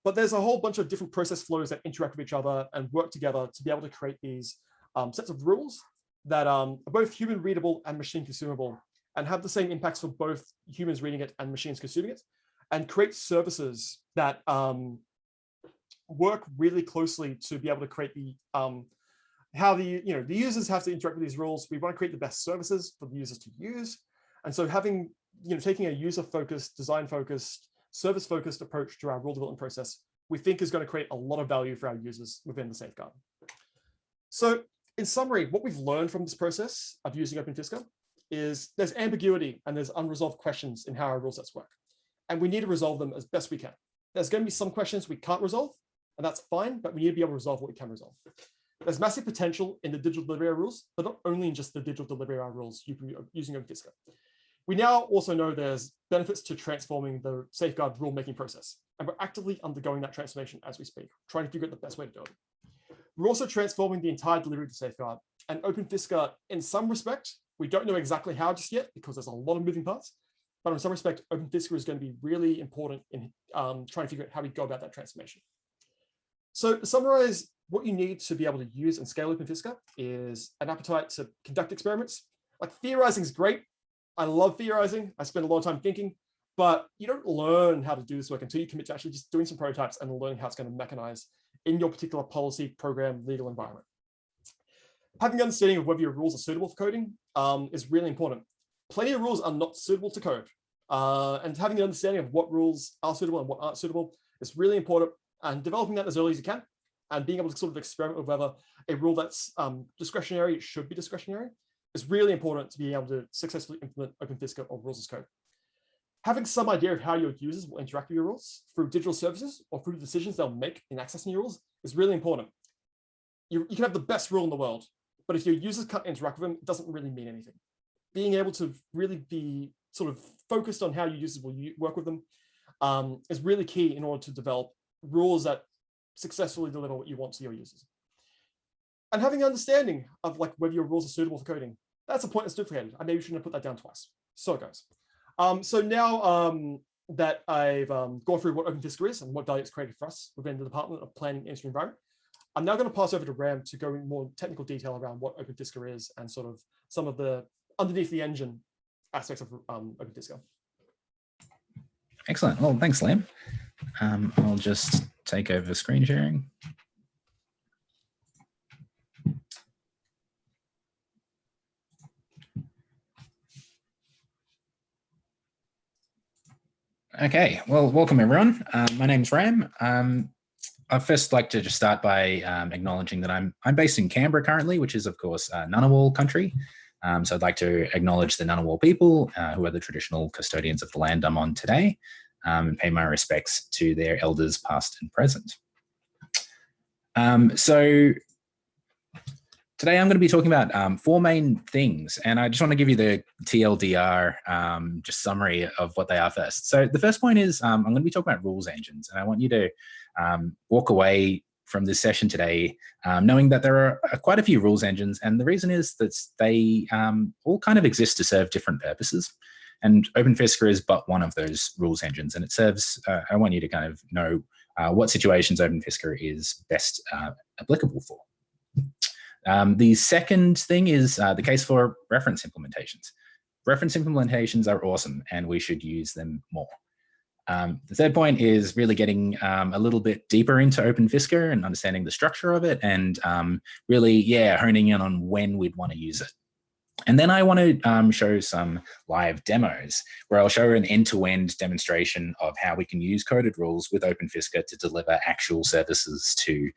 But there's a whole bunch of different process flows that interact with each other and work together to be able to create these sets of rules that are both human readable and machine consumable, and have the same impacts for both humans reading it and machines consuming it, and create services that work really closely to be able to create the how the users have to interact with these rules. We want to create the best services for the users to use, and so having taking a user-focused, design-focused, service-focused approach to our rule development process, we think is going to create a lot of value for our users within the safeguard. So in summary, what we've learned from this process of using Open Fisca is there's ambiguity and there's unresolved questions in how our rule sets work, and we need to resolve them as best we can. There's going to be some questions we can't resolve, and that's fine, but we need to be able to resolve what we can resolve. There's massive potential in the digital delivery of our rules, but not only in just the digital delivery of our rules using Open Fisca. We now also know there's benefits to transforming the safeguard rulemaking process, and we're actively undergoing that transformation as we speak, trying to figure out the best way to do it. We're also transforming the entire delivery of the safeguard, and Open Fisca, in some respect, we don't know exactly how just yet because there's a lot of moving parts, but in some respect, Open Fisca is going to be really important in trying to figure out how we go about that transformation. So to summarize, what you need to be able to use and scale Open Fisca is an appetite to conduct experiments. Like, theorizing is great. I love theorizing. I spend a lot of time thinking, but you don't learn how to do this work until you commit to actually just doing some prototypes and learning how it's going to mechanize in your particular policy, program, legal environment. Having an understanding of whether your rules are suitable for coding is really important. Plenty of rules are not suitable to code. And having an understanding of what rules are suitable and what aren't suitable is really important, and developing that as early as you can, and being able to sort of experiment with whether a rule that's discretionary should be discretionary is really important to be able to successfully implement Open Fisca or rules as code. Having some idea of how your users will interact with your rules through digital services or through the decisions they'll make in accessing your rules is really important. You can have the best rule in the world, but if your users can't interact with them, it doesn't really mean anything. Being able to really be sort of focused on how your users will work with them is really key in order to develop rules that successfully deliver what you want to your users. And having an understanding of whether your rules are suitable for coding, that's a point that's duplicated. I maybe shouldn't have put that down twice. So it goes. So now that I've gone through what Open Fisca is and what value it's created for us within the Department of Planning, Industry, and Environment, I'm now going to pass over to Ram to go in more technical detail around what Open Fisca is and sort of some of the underneath the engine aspects of Open Fisca. Excellent. Well, thanks, Liam. I'll just take over screen sharing. Okay, well, welcome everyone. My name's Ram. I'd first like to just start by acknowledging that I'm based in Canberra currently, which is of course Ngunnawal country. So I'd like to acknowledge the Ngunnawal people who are the traditional custodians of the land I'm on today, and pay my respects to their elders past and present. So today I'm going to be talking about 4 main things, and I just want to give you the TLDR just summary of what they are first. So the first point is I'm going to be talking about rules engines, and I want you to walk away from this session today knowing that there are quite a few rules engines, and the reason is that they all kind of exist to serve different purposes, and Open Fisca is but one of those rules engines, and it serves, I want you to kind of know what situations Open Fisca is best applicable for. The second thing is the case for reference implementations. Reference implementations are awesome and we should use them more. The third point is really getting a little bit deeper into Open Fisca and understanding the structure of it, and really, honing in on when we'd want to use it. And then I want to show some live demos where I'll show an end-to-end demonstration of how we can use coded rules with Open Fisca to deliver actual services to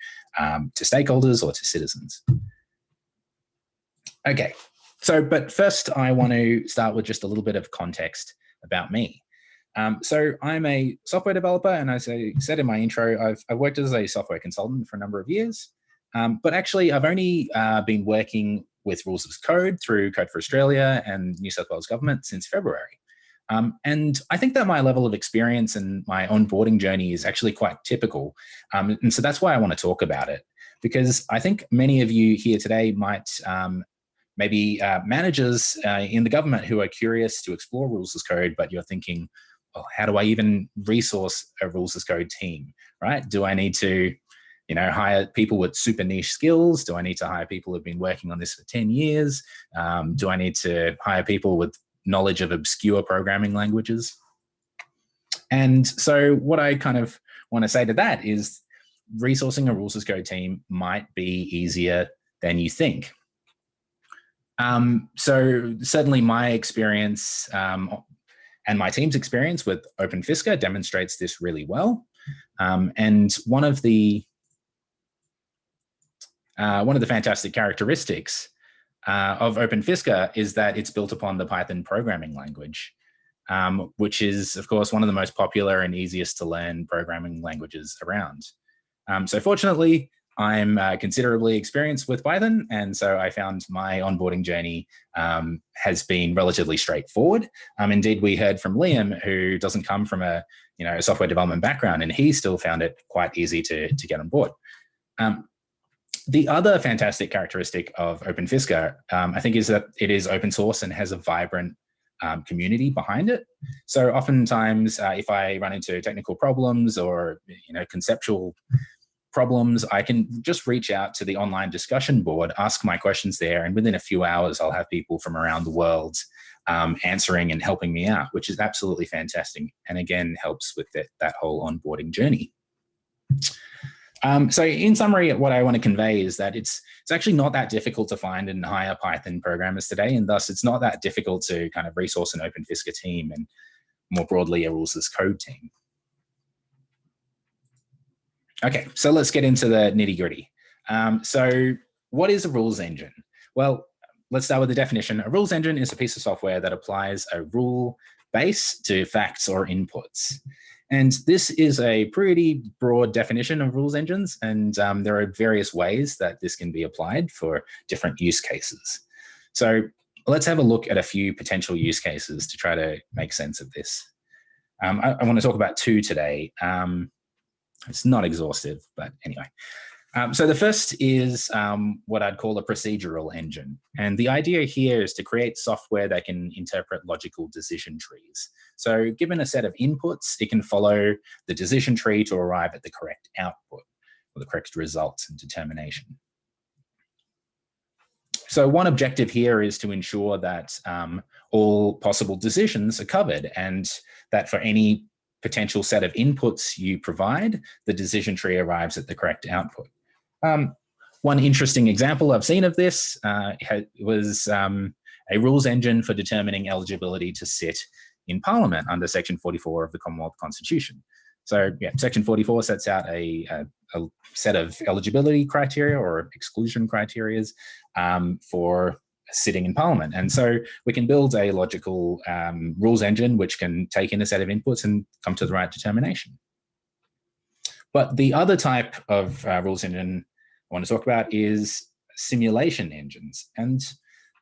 stakeholders or to citizens. Okay, but first I want to start with just a little bit of context about me. So I'm a software developer, and as I said in my intro, I've worked as a software consultant for a number of years, but actually I've only been working with rules as code through Code for Australia and New South Wales government since February. And I think that my level of experience and my onboarding journey is actually quite typical. And so that's why I want to talk about it, because I think many of you here today might maybe managers in the government who are curious to explore rules as code, but you're thinking, well, how do I even resource a rules as code team, right? Do I need to, hire people with super niche skills? Do I need to hire people who've been working on this for 10 years? Do I need to hire people with knowledge of obscure programming languages? And so what I kind of want to say to that is resourcing a rules as code team might be easier than you think. So certainly my experience and my team's experience with Open Fisca demonstrates this really well. And one of the fantastic characteristics of Open Fisca is that it's built upon the Python programming language, which is, of course, one of the most popular and easiest to learn programming languages around. So fortunately, I'm considerably experienced with Python, and so I found my onboarding journey has been relatively straightforward. Indeed, we heard from Liam, who doesn't come from a software development background, and he still found it quite easy to get on board. The other fantastic characteristic of Open Fisca, I think, is that it is open source and has a vibrant community behind it. So oftentimes, if I run into technical problems or conceptual problems, I can just reach out to the online discussion board, ask my questions there, and within a few hours, I'll have people from around the world answering and helping me out, which is absolutely fantastic. And again, helps with that whole onboarding journey. So in summary, what I want to convey is that it's actually not that difficult to find and hire Python programmers today, and thus it's not that difficult to kind of resource an Open Fisca team and more broadly a rules as code team. Okay, so let's get into the nitty gritty. So what is a rules engine? Well, let's start with the definition. A rules engine is a piece of software that applies a rule base to facts or inputs. And this is a pretty broad definition of rules engines, and there are various ways that this can be applied for different use cases. So let's have a look at a few potential use cases to try to make sense of this. I want to talk about two today. It's not exhaustive, but anyway. So the first is what I'd call a procedural engine. And the idea here is to create software that can interpret logical decision trees. So given a set of inputs, it can follow the decision tree to arrive at the correct output or the correct results and determination. So one objective here is to ensure that all possible decisions are covered, and that for any potential set of inputs you provide, the decision tree arrives at the correct output. One interesting example I've seen of this was a rules engine for determining eligibility to sit in Parliament under Section 44 of the Commonwealth Constitution. So yeah, Section 44 sets out a set of eligibility criteria or exclusion criteria for sitting in Parliament. And so we can build a logical rules engine which can take in a set of inputs and come to the right determination. But the other type of rules engine I want to talk about is simulation engines. And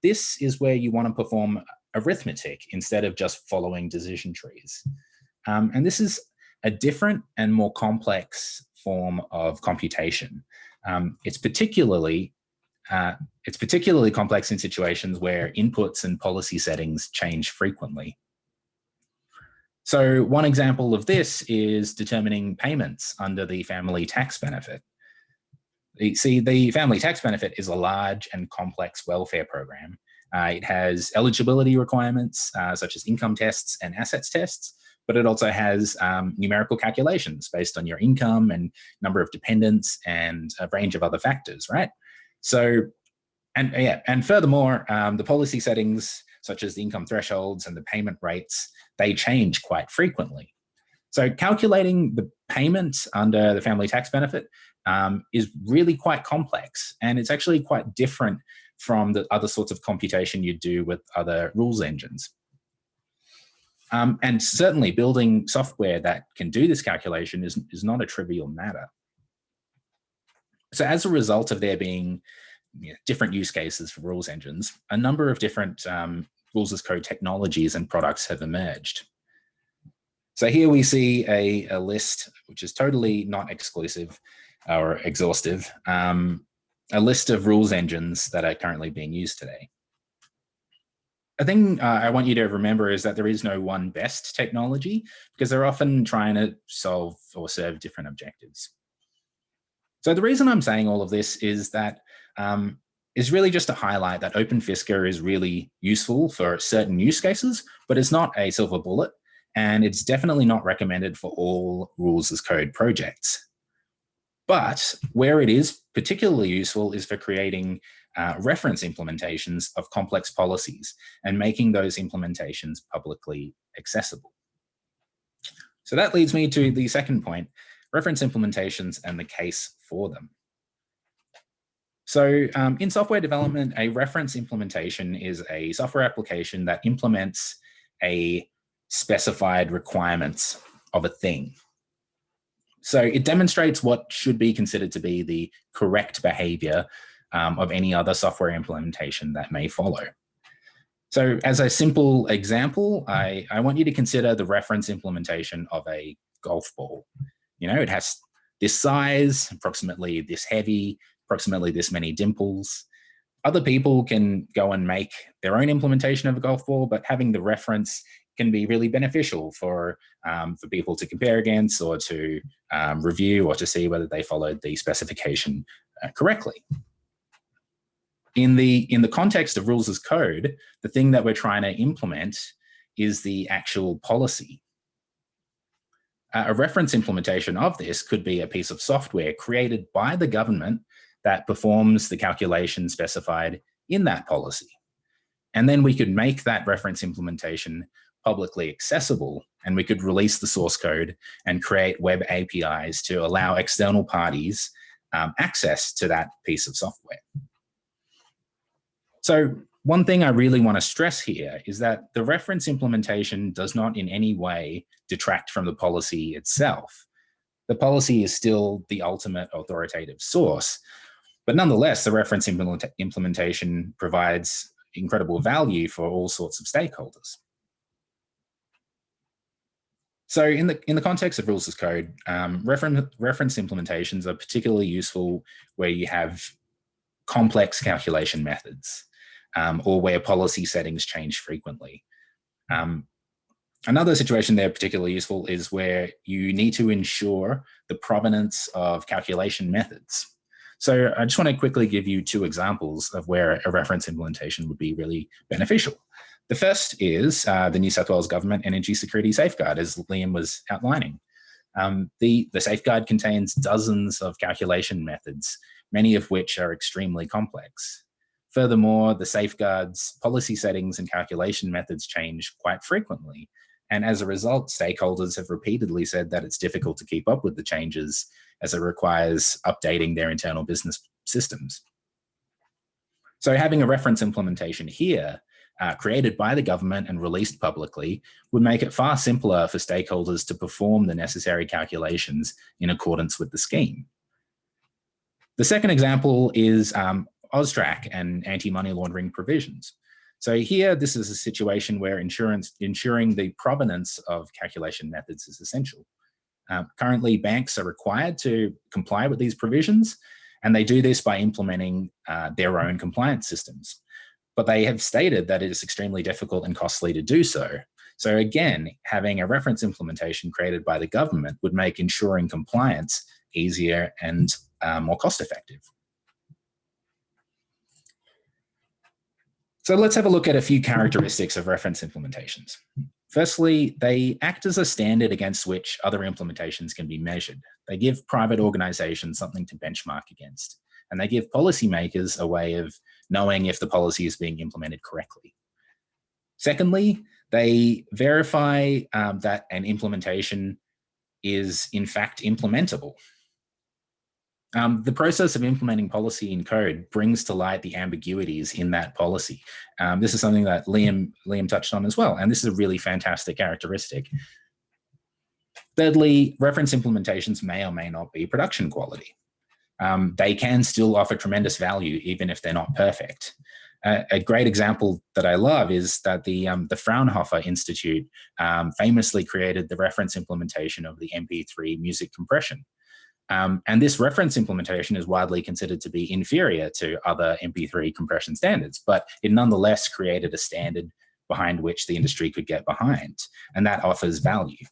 this is where you want to perform arithmetic instead of just following decision trees. And this is a different and more complex form of computation. It's particularly complex in situations where inputs and policy settings change frequently. So one example of this is determining payments under the family tax benefit. See, the family tax benefit is a large and complex welfare program. It has eligibility requirements such as income tests and assets tests, but it also has numerical calculations based on your income and number of dependents and a range of other factors, right? So, and furthermore, the policy settings such as the income thresholds and the payment rates, they change quite frequently. So calculating the payment under the family tax benefit is really quite complex, and it's actually quite different from the other sorts of computation you do with other rules engines. And certainly building software that can do this calculation is not a trivial matter. So as a result of there being different use cases for rules engines, a number of different rules as code technologies and products have emerged. So here we see a list, which is totally not exclusive or exhaustive, a list of rules engines that are currently being used today. a thing I want you to remember is that there is no one best technology, because they're often trying to solve or serve different objectives. So the reason I'm saying all of this is that is really just to highlight that Open Fisca is really useful for certain use cases, but it's not a silver bullet, and it's definitely not recommended for all rules as code projects. But where it is particularly useful is for creating reference implementations of complex policies and making those implementations publicly accessible. So that leads me to the second point, reference implementations and the case for them. So in software development, a reference implementation is a software application that implements a specified requirements of a thing. So it demonstrates what should be considered to be the correct behavior of any other software implementation that may follow. So as a simple example, I want you to consider the reference implementation of a golf ball. You know, it has this size, approximately this heavy, approximately this many dimples. Other people can go and make their own implementation of a golf ball, but having the reference can be really beneficial for people to compare against, or to review, or to see whether they followed the specification correctly. In the context of rules as code, the thing that we're trying to implement is the actual policy. A reference implementation of this could be a piece of software created by the government that performs the calculation specified in that policy. And then we could make that reference implementation publicly accessible, and we could release the source code and create web APIs to allow external parties access to that piece of software. So one thing I really want to stress here is that the reference implementation does not in any way detract from the policy itself. The policy is still the ultimate authoritative source, but nonetheless, the reference implementation provides incredible value for all sorts of stakeholders. So in the context of rules as code, reference implementations are particularly useful where you have complex calculation methods, or where policy settings change frequently. Another situation they're particularly useful is where you need to ensure the provenance of calculation methods. So I just want to quickly give you two examples of where a reference implementation would be really beneficial. The first is the New South Wales Government Energy Security Safeguard, as Liam was outlining. The safeguard contains dozens of calculation methods, many of which are extremely complex. Furthermore, the safeguard's policy settings and calculation methods change quite frequently. And as a result, stakeholders have repeatedly said that it's difficult to keep up with the changes, as it requires updating their internal business systems. So having a reference implementation here, created by the government and released publicly, would make it far simpler for stakeholders to perform the necessary calculations in accordance with the scheme. The second example is Oztrack and anti-money laundering provisions. So here, this is a situation where ensuring the provenance of calculation methods is essential. Currently, banks are required to comply with these provisions, and they do this by implementing their own compliance systems. But they have stated that it is extremely difficult and costly to do so. So again, having a reference implementation created by the government would make ensuring compliance easier and more cost-effective. So let's have a look at a few characteristics of reference implementations. Firstly, they act as a standard against which other implementations can be measured. They give private organizations something to benchmark against, and they give policymakers a way of knowing if the policy is being implemented correctly. Secondly, they verify that an implementation is in fact implementable. The process of implementing policy in code brings to light the ambiguities in that policy. This is something that Liam touched on as well, and this is a really fantastic characteristic. Thirdly, reference implementations may or may not be production quality. They can still offer tremendous value even if they're not perfect. A great example that I love is that the Fraunhofer Institute famously created the reference implementation of the MP3 music compression. And this reference implementation is widely considered to be inferior to other MP3 compression standards, but it nonetheless created a standard behind which the industry could get behind, and that offers value.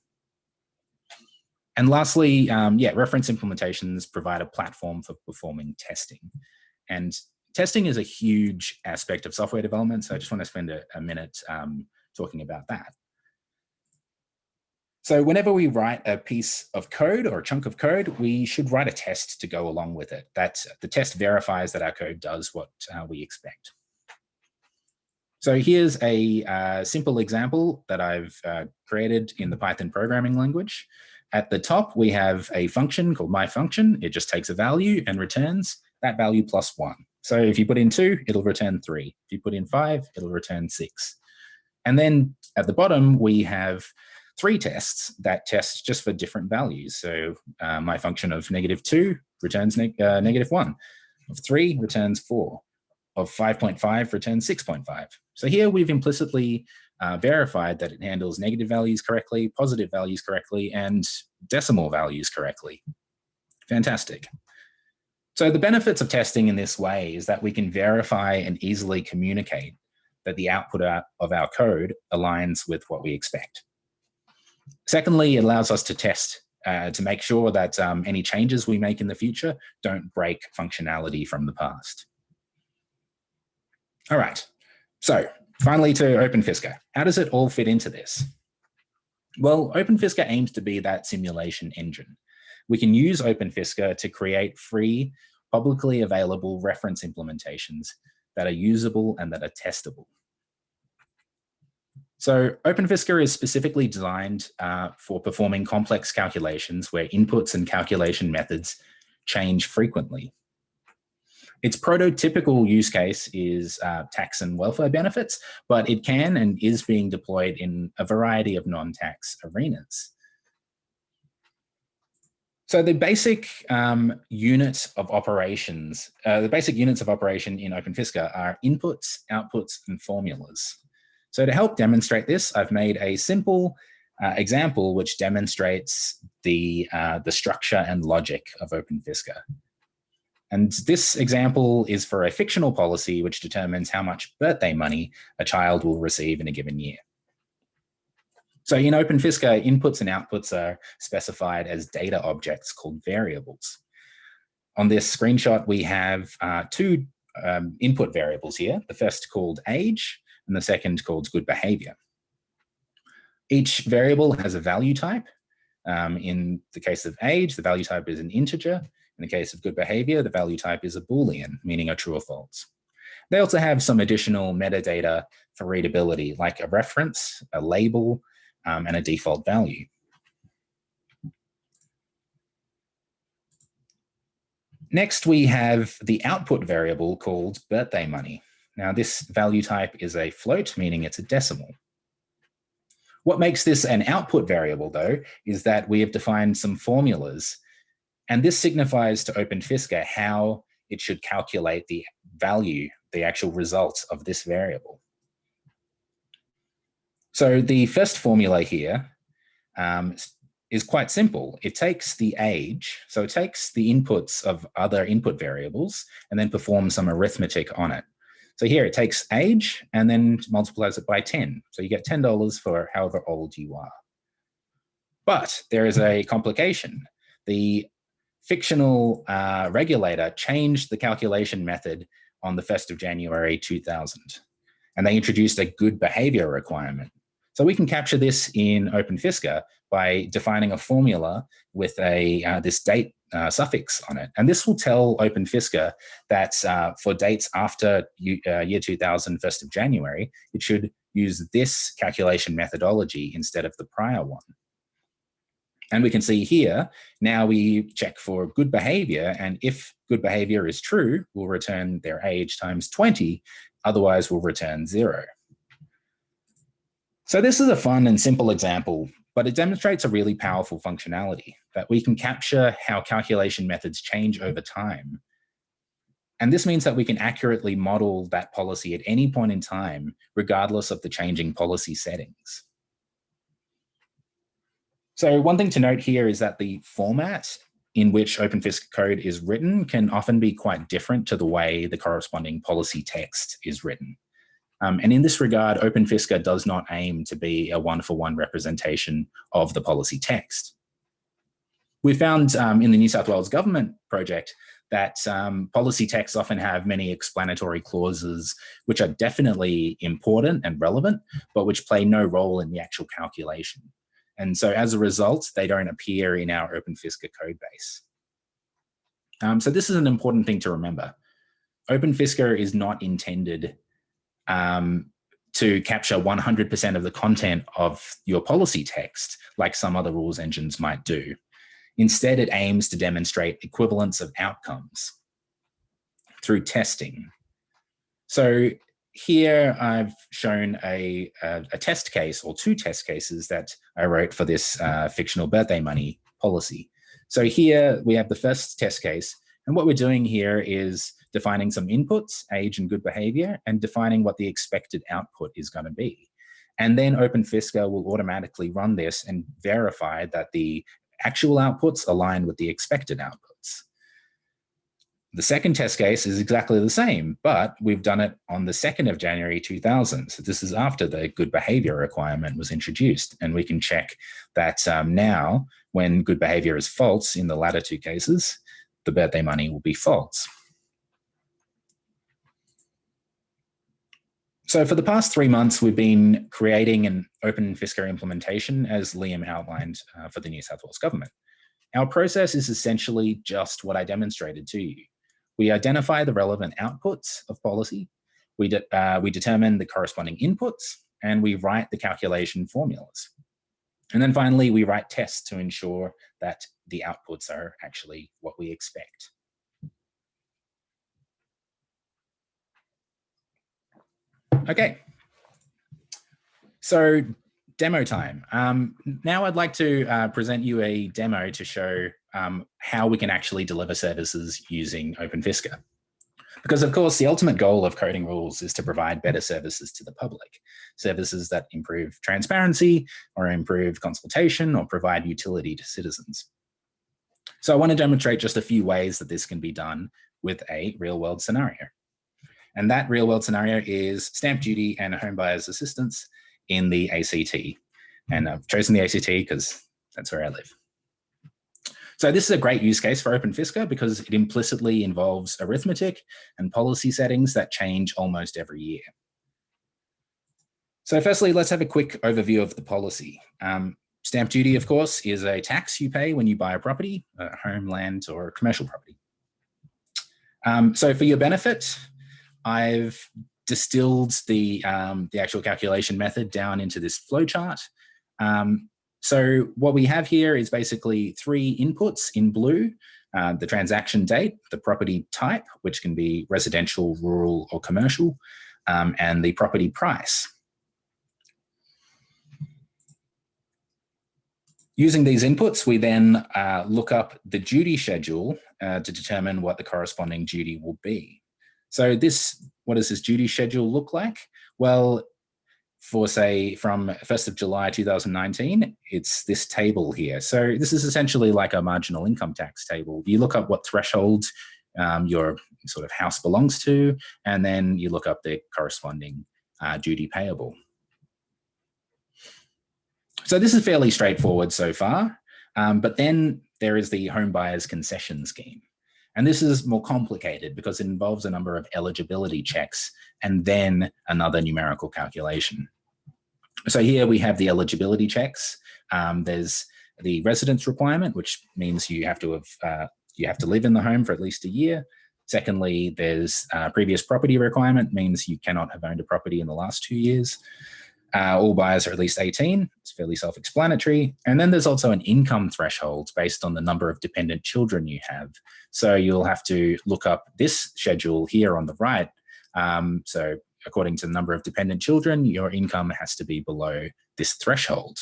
And lastly, reference implementations provide a platform for performing testing. And testing is a huge aspect of software development, so I just want to spend a minute talking about that. So whenever we write a piece of code or a chunk of code, we should write a test to go along with it. The test verifies that our code does what we expect. So here's a simple example that I've created in the Python programming language. At the top, we have a function called myFunction. It just takes a value and returns that value plus 1. So if you put in 2, it'll return 3. If you put in 5, it'll return 6. And then at the bottom, we have 3 tests that test just for different values. So my function of -2 returns -1, of 3 returns 4, of 5.5 returns 6.5. So here we've implicitly verified that it handles negative values correctly, positive values correctly, and decimal values correctly. Fantastic. So the benefits of testing in this way is that we can verify and easily communicate that the output of our code aligns with what we expect. Secondly, it allows us to test to make sure that any changes we make in the future don't break functionality from the past. All right, so finally to Open Fisca. How does it all fit into this? Well, Open Fisca aims to be that simulation engine. We can use Open Fisca to create free, publicly available reference implementations that are usable and that are testable. So Open Fisca is specifically designed for performing complex calculations where inputs and calculation methods change frequently. Its prototypical use case is tax and welfare benefits, but it can and is being deployed in a variety of non-tax arenas. So the basic units of operations, in Open Fisca are inputs, outputs, and formulas. So to help demonstrate this, I've made a simple example which demonstrates the structure and logic of Open Fisca. And this example is for a fictional policy which determines how much birthday money a child will receive in a given year. So in Open Fisca, inputs and outputs are specified as data objects called variables. On this screenshot, we have 2 input variables here, the first called age and the second called good behavior. Each variable has a value type. In the case of age, the value type is an integer. In the case of good behavior, the value type is a Boolean, meaning a true or false. They also have some additional metadata for readability, like a reference, a label, and a default value. Next, we have the output variable called birthday money. Now, this value type is a float, meaning it's a decimal. What makes this an output variable, though, is that we have defined some formulas, and this signifies to Open Fisca how it should calculate the value, the actual results of this variable. So the first formula here is quite simple. It takes the age, so it takes the inputs of other input variables and then performs some arithmetic on it. So here it takes age and then multiplies it by 10. So you get $10 for however old you are. But there is a complication. The fictional regulator changed the calculation method on the 1st of January 2000, and they introduced a good behavior requirement. So we can capture this in Open Fisca by defining a formula with this date suffix on it. And this will tell Open Fisca that for dates after year 2000, 1st of January, it should use this calculation methodology instead of the prior one. And we can see here, now we check for good behavior, and if good behavior is true, we'll return their age times 20, otherwise we'll return 0. So this is a fun and simple example, but it demonstrates a really powerful functionality that we can capture how calculation methods change over time. And this means that we can accurately model that policy at any point in time, regardless of the changing policy settings. So one thing to note here is that the format in which Open Fisca code is written can often be quite different to the way the corresponding policy text is written. And in this regard, Open Fisca does not aim to be a one-for-one representation of the policy text. We found in the New South Wales Government project that policy texts often have many explanatory clauses, which are definitely important and relevant, but which play no role in the actual calculation. And so as a result, they don't appear in our Open Fisca code base. So this is an important thing to remember. Open Fisca is not intended to capture 100% of the content of your policy text, like some other rules engines might do. Instead, it aims to demonstrate equivalence of outcomes through testing. So here I've shown a test case, or two test cases that I wrote for this fictional birthday money policy. So here we have the first test case, and what we're doing here is defining some inputs, age and good behavior, and defining what the expected output is going to be. And then Open Fisca will automatically run this and verify that the actual outputs align with the expected outputs. The second test case is exactly the same, but we've done it on the 2nd of January 2000. So this is after the good behavior requirement was introduced. And we can check that now, when good behavior is false in the latter two cases, the birthday money will be false. So for the past 3 months, we've been creating an Open Fisca implementation, as Liam outlined for the New South Wales Government. Our process is essentially just what I demonstrated to you. We identify the relevant outputs of policy, we determine the corresponding inputs, and we write the calculation formulas. And then finally, we write tests to ensure that the outputs are actually what we expect. Okay, so demo time. Now I'd like to present you a demo to show how we can actually deliver services using Open Fisca. Because of course, the ultimate goal of coding rules is to provide better services to the public, services that improve transparency or improve consultation or provide utility to citizens. So I want to demonstrate just a few ways that this can be done with a real-world scenario. And that real-world scenario is stamp duty and home buyer's assistance in the ACT. And I've chosen the ACT because that's where I live. So this is a great use case for Open Fisca because it implicitly involves arithmetic and policy settings that change almost every year. So firstly, let's have a quick overview of the policy. Stamp duty, of course, is a tax you pay when you buy a property, a home, land, or commercial property. So for your benefit, I've distilled the actual calculation method down into this flowchart. So what we have here is basically 3 inputs in blue: the transaction date, the property type, which can be residential, rural, or commercial, and the property price. Using these inputs, we then look up the duty schedule to determine what the corresponding duty will be. So what does this duty schedule look like? Well, for say from 1st of July 2019, it's this table here. So this is essentially like a marginal income tax table. You look up what threshold your sort of house belongs to, and then you look up the corresponding duty payable. So this is fairly straightforward so far, but then there is the home buyer's concession scheme. And this is more complicated because it involves a number of eligibility checks and then another numerical calculation. So here we have the eligibility checks. There's the residence requirement, which means you have to live in the home for at least a year. Secondly, there's previous property requirement, means you cannot have owned a property in the last 2 years. All buyers are at least 18. It's fairly self-explanatory. And then there's also an income threshold based on the number of dependent children you have. So you'll have to look up this schedule here on the right. So according to the number of dependent children, your income has to be below this threshold.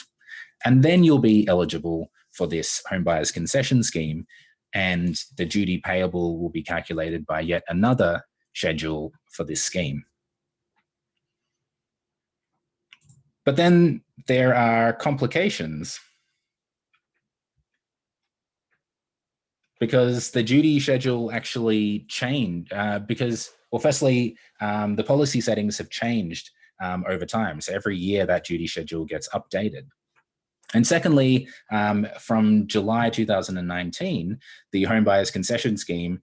And then you'll be eligible for this home buyer's concession scheme, and the duty payable will be calculated by yet another schedule for this scheme. But then there are complications because the duty schedule actually changed because Well, firstly, the policy settings have changed over time. So every year that duty schedule gets updated. And secondly, from July 2019, the home buyers concession scheme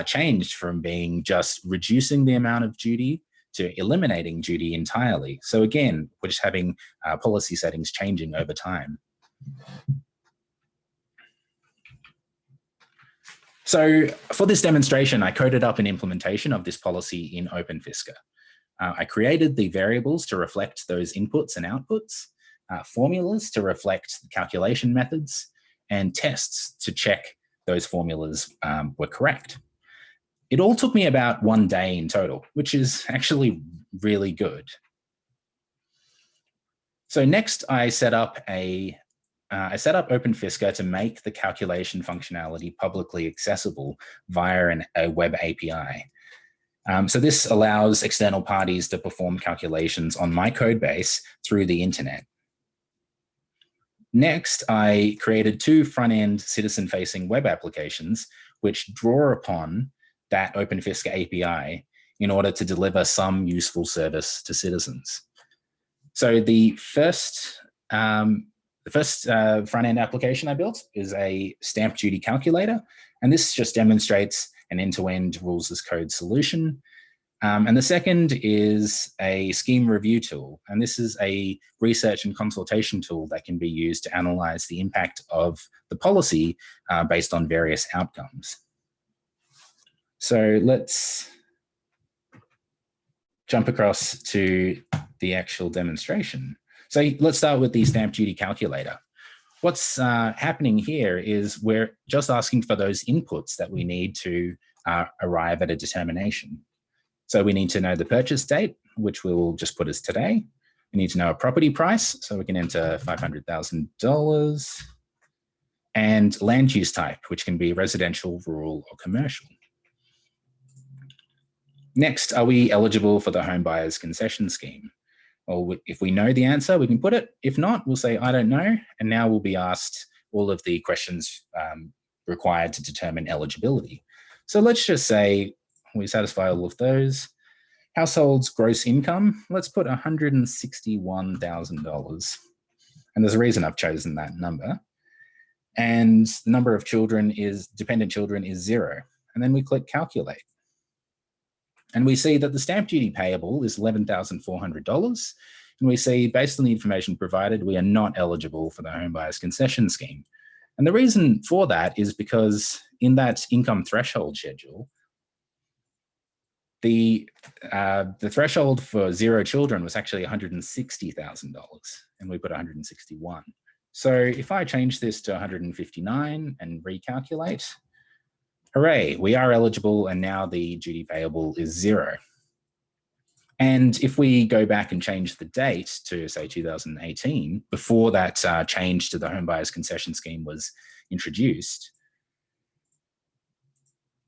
changed from being just reducing the amount of duty to eliminating duty entirely. So again, we're just having policy settings changing over time. So for this demonstration, I coded up an implementation of this policy in Open Fisca. I created the variables to reflect those inputs and outputs, formulas to reflect the calculation methods, and tests to check those formulas were correct. It all took me about 1 day in total, which is actually really good. So next, I set up Open Fisca to make the calculation functionality publicly accessible via a web API. So this allows external parties to perform calculations on my code base through the internet. Next, I created 2 front-end citizen-facing web applications which draw upon that Open Fisca API in order to deliver some useful service to citizens. So the first front-end application I built is a stamp duty calculator, and this just demonstrates an end-to-end rules as code solution. And the second is a scheme review tool, and this is a research and consultation tool that can be used to analyze the impact of the policy based on various outcomes. So let's jump across to the actual demonstration. So let's start with the stamp duty calculator. What's happening here is we're just asking for those inputs that we need to arrive at a determination. So we need to know the purchase date, which we'll just put as today. We need to know a property price, so we can enter $500,000, and land use type, which can be residential, rural, or commercial. Next, are we eligible for the home buyers concession scheme? Well, if we know the answer, we can put it. If not, we'll say, I don't know. And now we'll be asked all of the questions required to determine eligibility. So let's just say we satisfy all of those. Household's gross income, let's put $161,000. And there's a reason I've chosen that number. And the number of children dependent children is 0. And then we click calculate. And we see that the stamp duty payable is $11,400. And we see, based on the information provided, we are not eligible for the home buyers concession scheme. And the reason for that is because in that income threshold schedule, the threshold for 0 children was actually $160,000, and we put 161. So if I change this to 159 and recalculate, hooray, we are eligible, and now the duty payable is 0. And if we go back and change the date to, say, 2018, before that change to the home buyers concession scheme was introduced,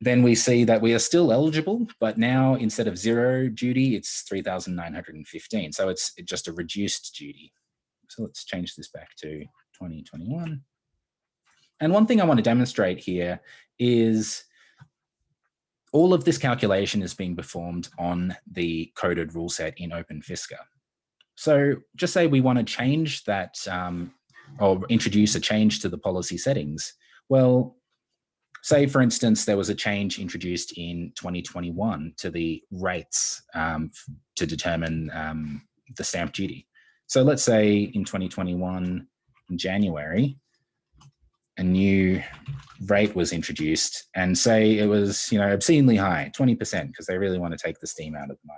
then we see that we are still eligible, but now instead of 0 duty, it's 3,915. So it's just a reduced duty. So let's change this back to 2021. And one thing I want to demonstrate here is all of this calculation is being performed on the coded rule set in Open Fisca. So just say we want to change that or introduce a change to the policy settings. Well, say, for instance, there was a change introduced in 2021 to the rates to determine the stamp duty. So let's say in 2021, in January, a new rate was introduced, and say it was, obscenely high, 20%, because they really want to take the steam out of the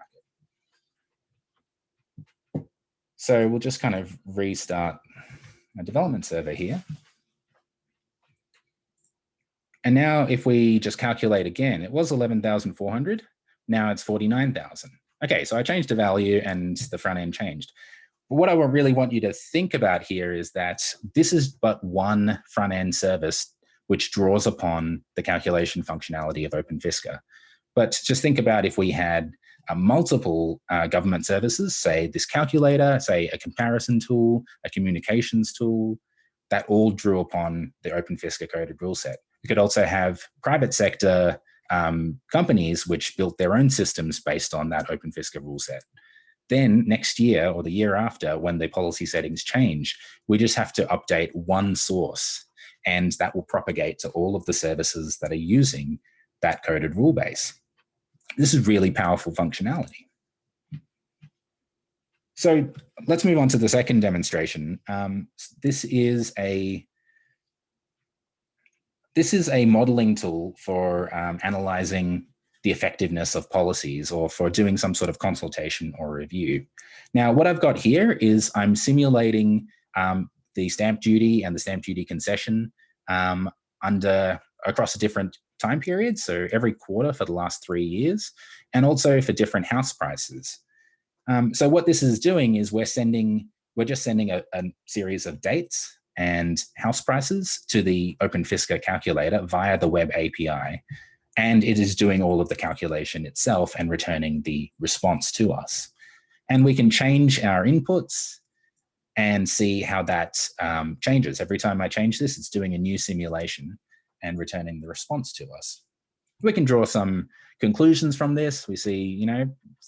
market. So we'll just kind of restart a development server here. And now if we just calculate again, it was 11,400. Now it's 49,000. Okay, so I changed the value and the front end changed. But what I really want you to think about here is that this is but one front end service which draws upon the calculation functionality of Open Fisca. But just think about if we had multiple government services, say this calculator, say a comparison tool, a communications tool, that all drew upon the Open Fisca coded rule set. We could also have private sector companies which built their own systems based on that Open Fisca rule set. Then next year or the year after, when the policy settings change, we just have to update one source, and that will propagate to all of the services that are using that coded rule base. This is really powerful functionality. So let's move on to the second demonstration. This is a modeling tool for analyzing the effectiveness of policies or for doing some sort of consultation or review. Now, what I've got here is I'm simulating the stamp duty and the stamp duty concession across a different time period. So every quarter for the last 3 years, and also for different house prices. So what this is doing is we're just sending a series of dates and house prices to the Open Fisca calculator via the web API. And it is doing all of the calculation itself and returning the response to us. And we can change our inputs and see how that changes. Every time I change this, it's doing a new simulation and returning the response to us. We can draw some conclusions from this. We see,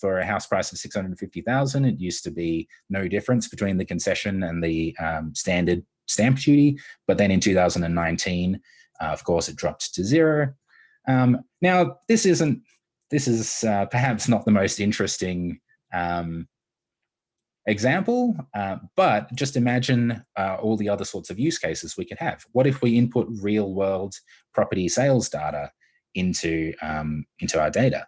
for a house price of 650,000, it used to be no difference between the concession and the standard stamp duty. But then in 2019, of course, it dropped to 0. Now, this is perhaps not the most interesting example, but just imagine all the other sorts of use cases we could have. What if we input real world property sales data into our data?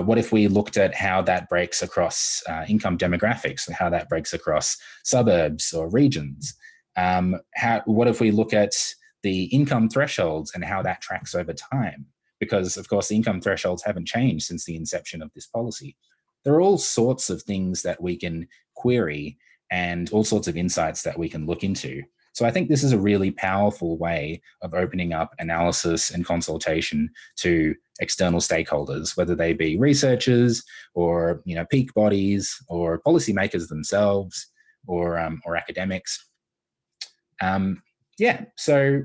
What if we looked at how that breaks across income demographics, and how that breaks across suburbs or regions? What if we look at the income thresholds and how that tracks over time? Because, of course, the income thresholds haven't changed since the inception of this policy. There are all sorts of things that we can query and all sorts of insights that we can look into. So I think this is a really powerful way of opening up analysis and consultation to external stakeholders, whether they be researchers or peak bodies or policymakers themselves or academics. So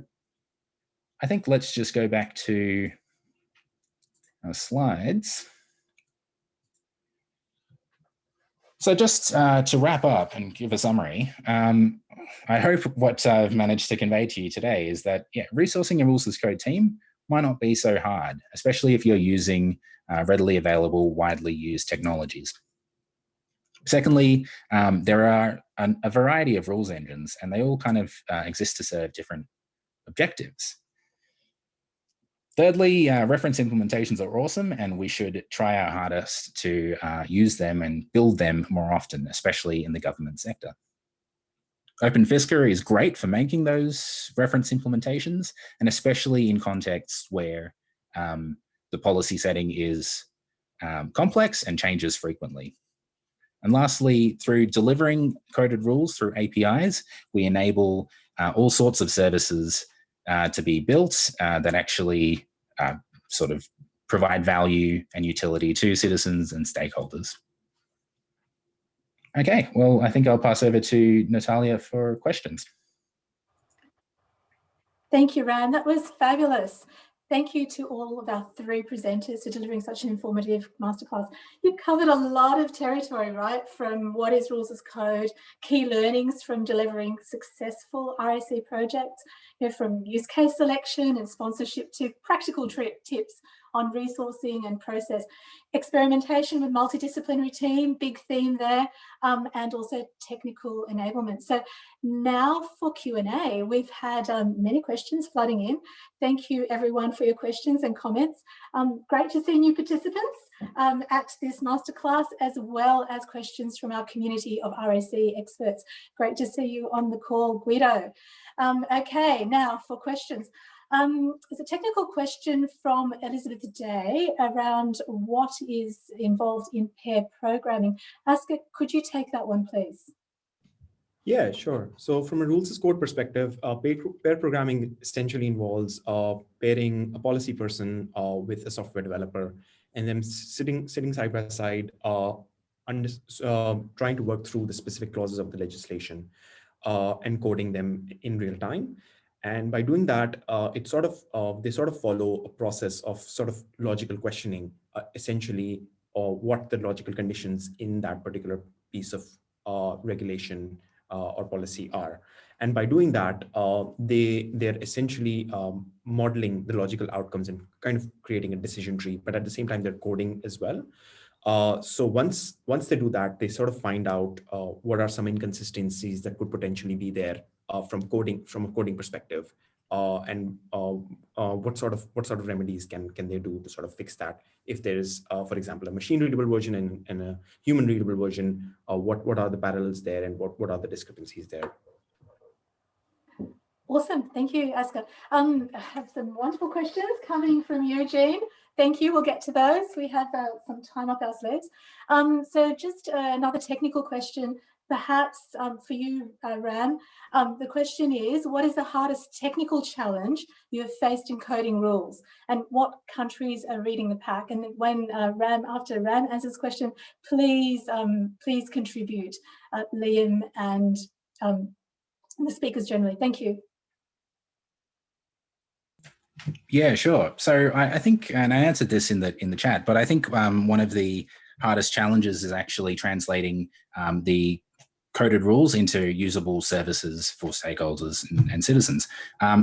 I think let's just go back to our slides. So just to wrap up and give a summary, I hope what I've managed to convey to you today is that resourcing a rules as code team might not be so hard, especially if you're using readily available, widely used technologies. Secondly, there are a variety of rules engines, and they all kind of exist to serve different objectives. Thirdly, reference implementations are awesome, and we should try our hardest to use them and build them more often, especially in the government sector. Open Fisca is great for making those reference implementations, and especially in contexts where the policy setting is complex and changes frequently. And lastly, through delivering coded rules through APIs, we enable all sorts of services to be built that actually sort of provide value and utility to citizens and stakeholders. Okay, well, I think I'll pass over to Natalia for questions. Thank you, Ran. That was fabulous. Thank you to all of our 3 presenters for delivering such an informative masterclass. You covered a lot of territory, right? From what is rules as code, key learnings from delivering successful RAC projects, from use case selection and sponsorship to practical tips on resourcing and process, experimentation with multidisciplinary team, big theme there, and also technical enablement. So now for Q&A, we've had many questions flooding in. Thank you everyone for your questions and comments. Great to see new participants at this masterclass, as well as questions from our community of RAC experts. Great to see you on the call, Guido. Okay, now for questions. There's a technical question from Elizabeth Day around what is involved in pair programming. Asghar, could you take that one, please? Yeah, sure. So from a rules as code perspective, pair programming essentially involves pairing a policy person with a software developer, and then sitting side by side, trying to work through the specific clauses of the legislation and coding them in real time. And by doing that, they sort of follow a process of sort of logical questioning, essentially, or what the logical conditions in that particular piece of regulation or policy are. And by doing that, they're essentially modeling the logical outcomes and kind of creating a decision tree, but at the same time, they're coding as well. So once they do that, they sort of find out what are some inconsistencies that could potentially be there from a coding perspective, and what sort of remedies can they do to sort of fix that? If there is, for example, a machine readable version and a human readable version, what are the parallels there, and what are the discrepancies there? Awesome, thank you, Asghar. I have some wonderful questions coming from Eugene. Thank you, we'll get to those. We have some time up our sleeves. So just another technical question, perhaps for you, Ram. The question is, what is the hardest technical challenge you have faced in coding rules, and what countries are reading the pack? And when after Ram answers this question, please contribute, Liam and the speakers generally. Thank you. Yeah, sure. So I think, and I answered this in the chat, but I think one of the hardest challenges is actually translating the coded rules into usable services for stakeholders and citizens.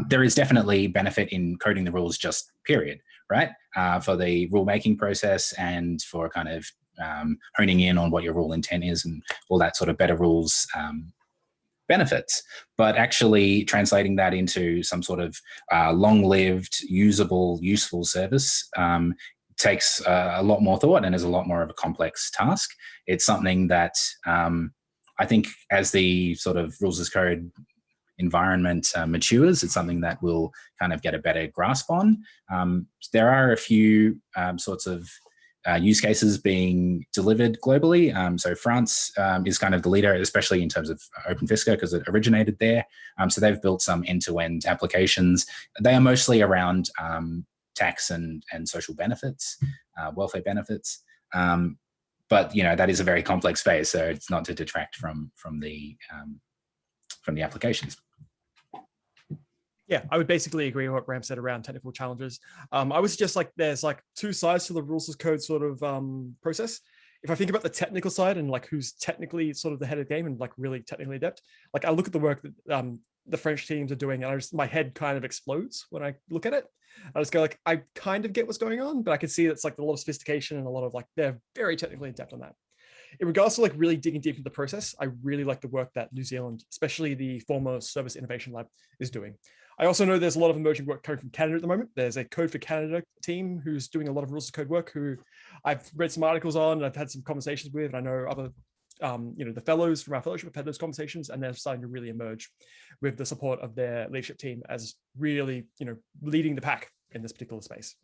There is definitely benefit in coding the rules just period, right? For the rulemaking process and for kind of honing in on what your rule intent is and all that sort of better rules benefits, but actually translating that into some sort of long-lived, usable, useful service takes a lot more thought and is a lot more of a complex task. It's something that I think as the sort of rules as code environment matures, it's something that we'll kind of get a better grasp on. There are a few sorts of use cases being delivered globally. So France is kind of the leader, especially in terms of Open Fisca, because it originated there. So they've built some end-to-end applications. They are mostly around tax and social benefits, welfare benefits. But that is a very complex space, so it's not to detract from the applications. Yeah, I would basically agree with what Ram said around technical challenges. I would suggest there's two sides to the rules as code sort of process. If I think about the technical side and who's technically sort of the head of the game and really technically adept, I look at the work that the French teams are doing, and my head kind of explodes when I look at it. I just go I kind of get what's going on, but I can see it's a lot of sophistication and a lot of they're very technically adept on that. In regards to really digging deep into the process, I really like the work that New Zealand, especially the former Service Innovation Lab, is doing. I also know there's a lot of emerging work coming from Canada at the moment. There's a Code for Canada team who's doing a lot of rules of code work, who I've read some articles on and I've had some conversations with. And I know other, the fellows from our fellowship have had those conversations, and they're starting to really emerge with the support of their leadership team as really, leading the pack in this particular space.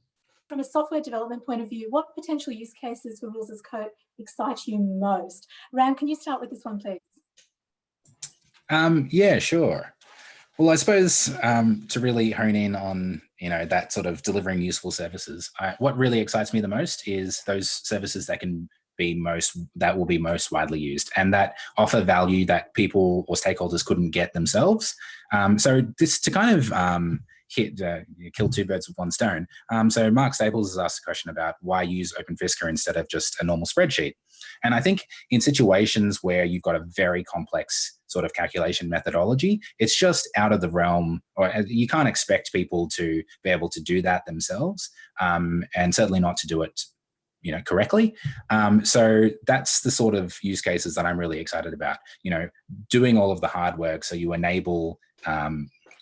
From a software development point of view, what potential use cases for rules as code excite you most? Ram, can you start with this one, please? Yeah, sure. Well, I suppose to really hone in on that sort of delivering useful services, what really excites me the most is those services that will be most widely used and that offer value that people or stakeholders couldn't get themselves. So this to kind of kill two birds with one stone. So Mark Staples has asked a question about why use Open Fisca instead of just a normal spreadsheet. And I think in situations where you've got a very complex sort of calculation methodology, it's just out of the realm, or you can't expect people to be able to do that themselves, and certainly not to do it correctly. So that's the sort of use cases that I'm really excited about, doing all of the hard work. So you enable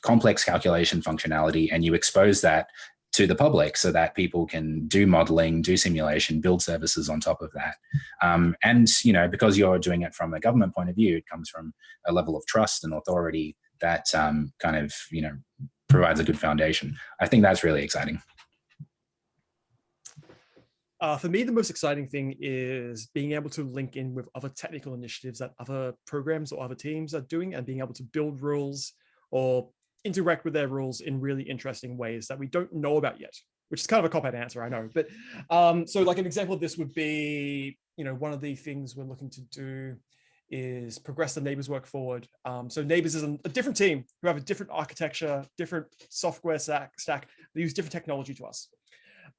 complex calculation functionality and you expose that to the public so that people can do modeling, do simulation, build services on top of that. And, because you're doing it from a government point of view, it comes from a level of trust and authority that kind of, provides a good foundation. I think that's really exciting. For me, the most exciting thing is being able to link in with other technical initiatives that other programs or other teams are doing, and being able to build rules or interact with their rules in really interesting ways that we don't know about yet, which is kind of a cop-out answer, I know. But so an example of this would be, one of the things we're looking to do is progress the neighbors work forward. So neighbors is a different team who have a different architecture, different software stack, they use different technology to us.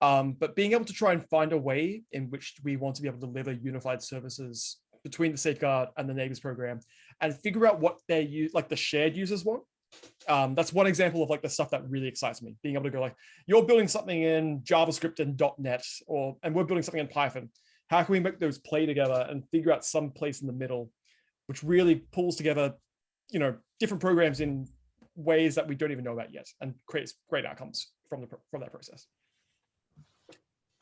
But being able to try and find a way in which we want to be able to deliver unified services between the safeguard and the neighbors program and figure out what they use, like the shared users want. That's one example of like the stuff that really excites me, being able to go like, you're building something in JavaScript and .NET, and we're building something in Python. How can we make those play together and figure out some place in the middle, which really pulls together, different programs in ways that we don't even know about yet, and creates great outcomes from that process.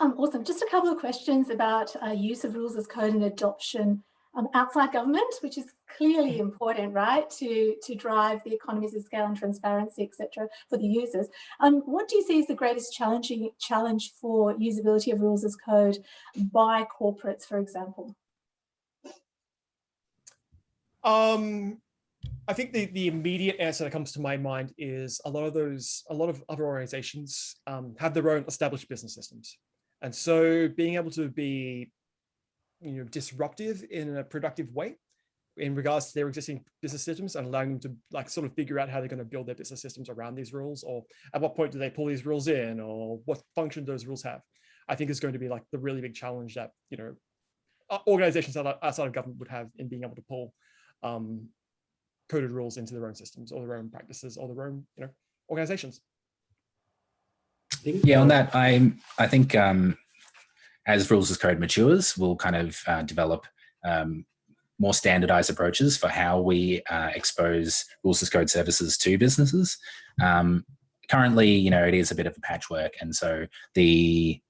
Awesome. Just a couple of questions about use of rules as code and adoption outside government, which is clearly important, right, to drive the economies of scale and transparency, etc., for the users. What do you see as the greatest challenge for usability of rules as code by corporates, for example? I think the immediate answer that comes to my mind is a lot of other organizations have their own established business systems. And so being able to be disruptive in a productive way in regards to their existing business systems and allowing them to like sort of figure out how they're going to build their business systems around these rules, or at what point do they pull these rules in, or what function those rules have, I think is going to be like the really big challenge that organizations outside of government would have in being able to pull coded rules into their own systems or their own practices or their own organizations. Yeah, on that, I think as rules as code matures, we'll kind of develop more standardized approaches for how we expose rules as code services to businesses. Currently, it is a bit of a patchwork, and so the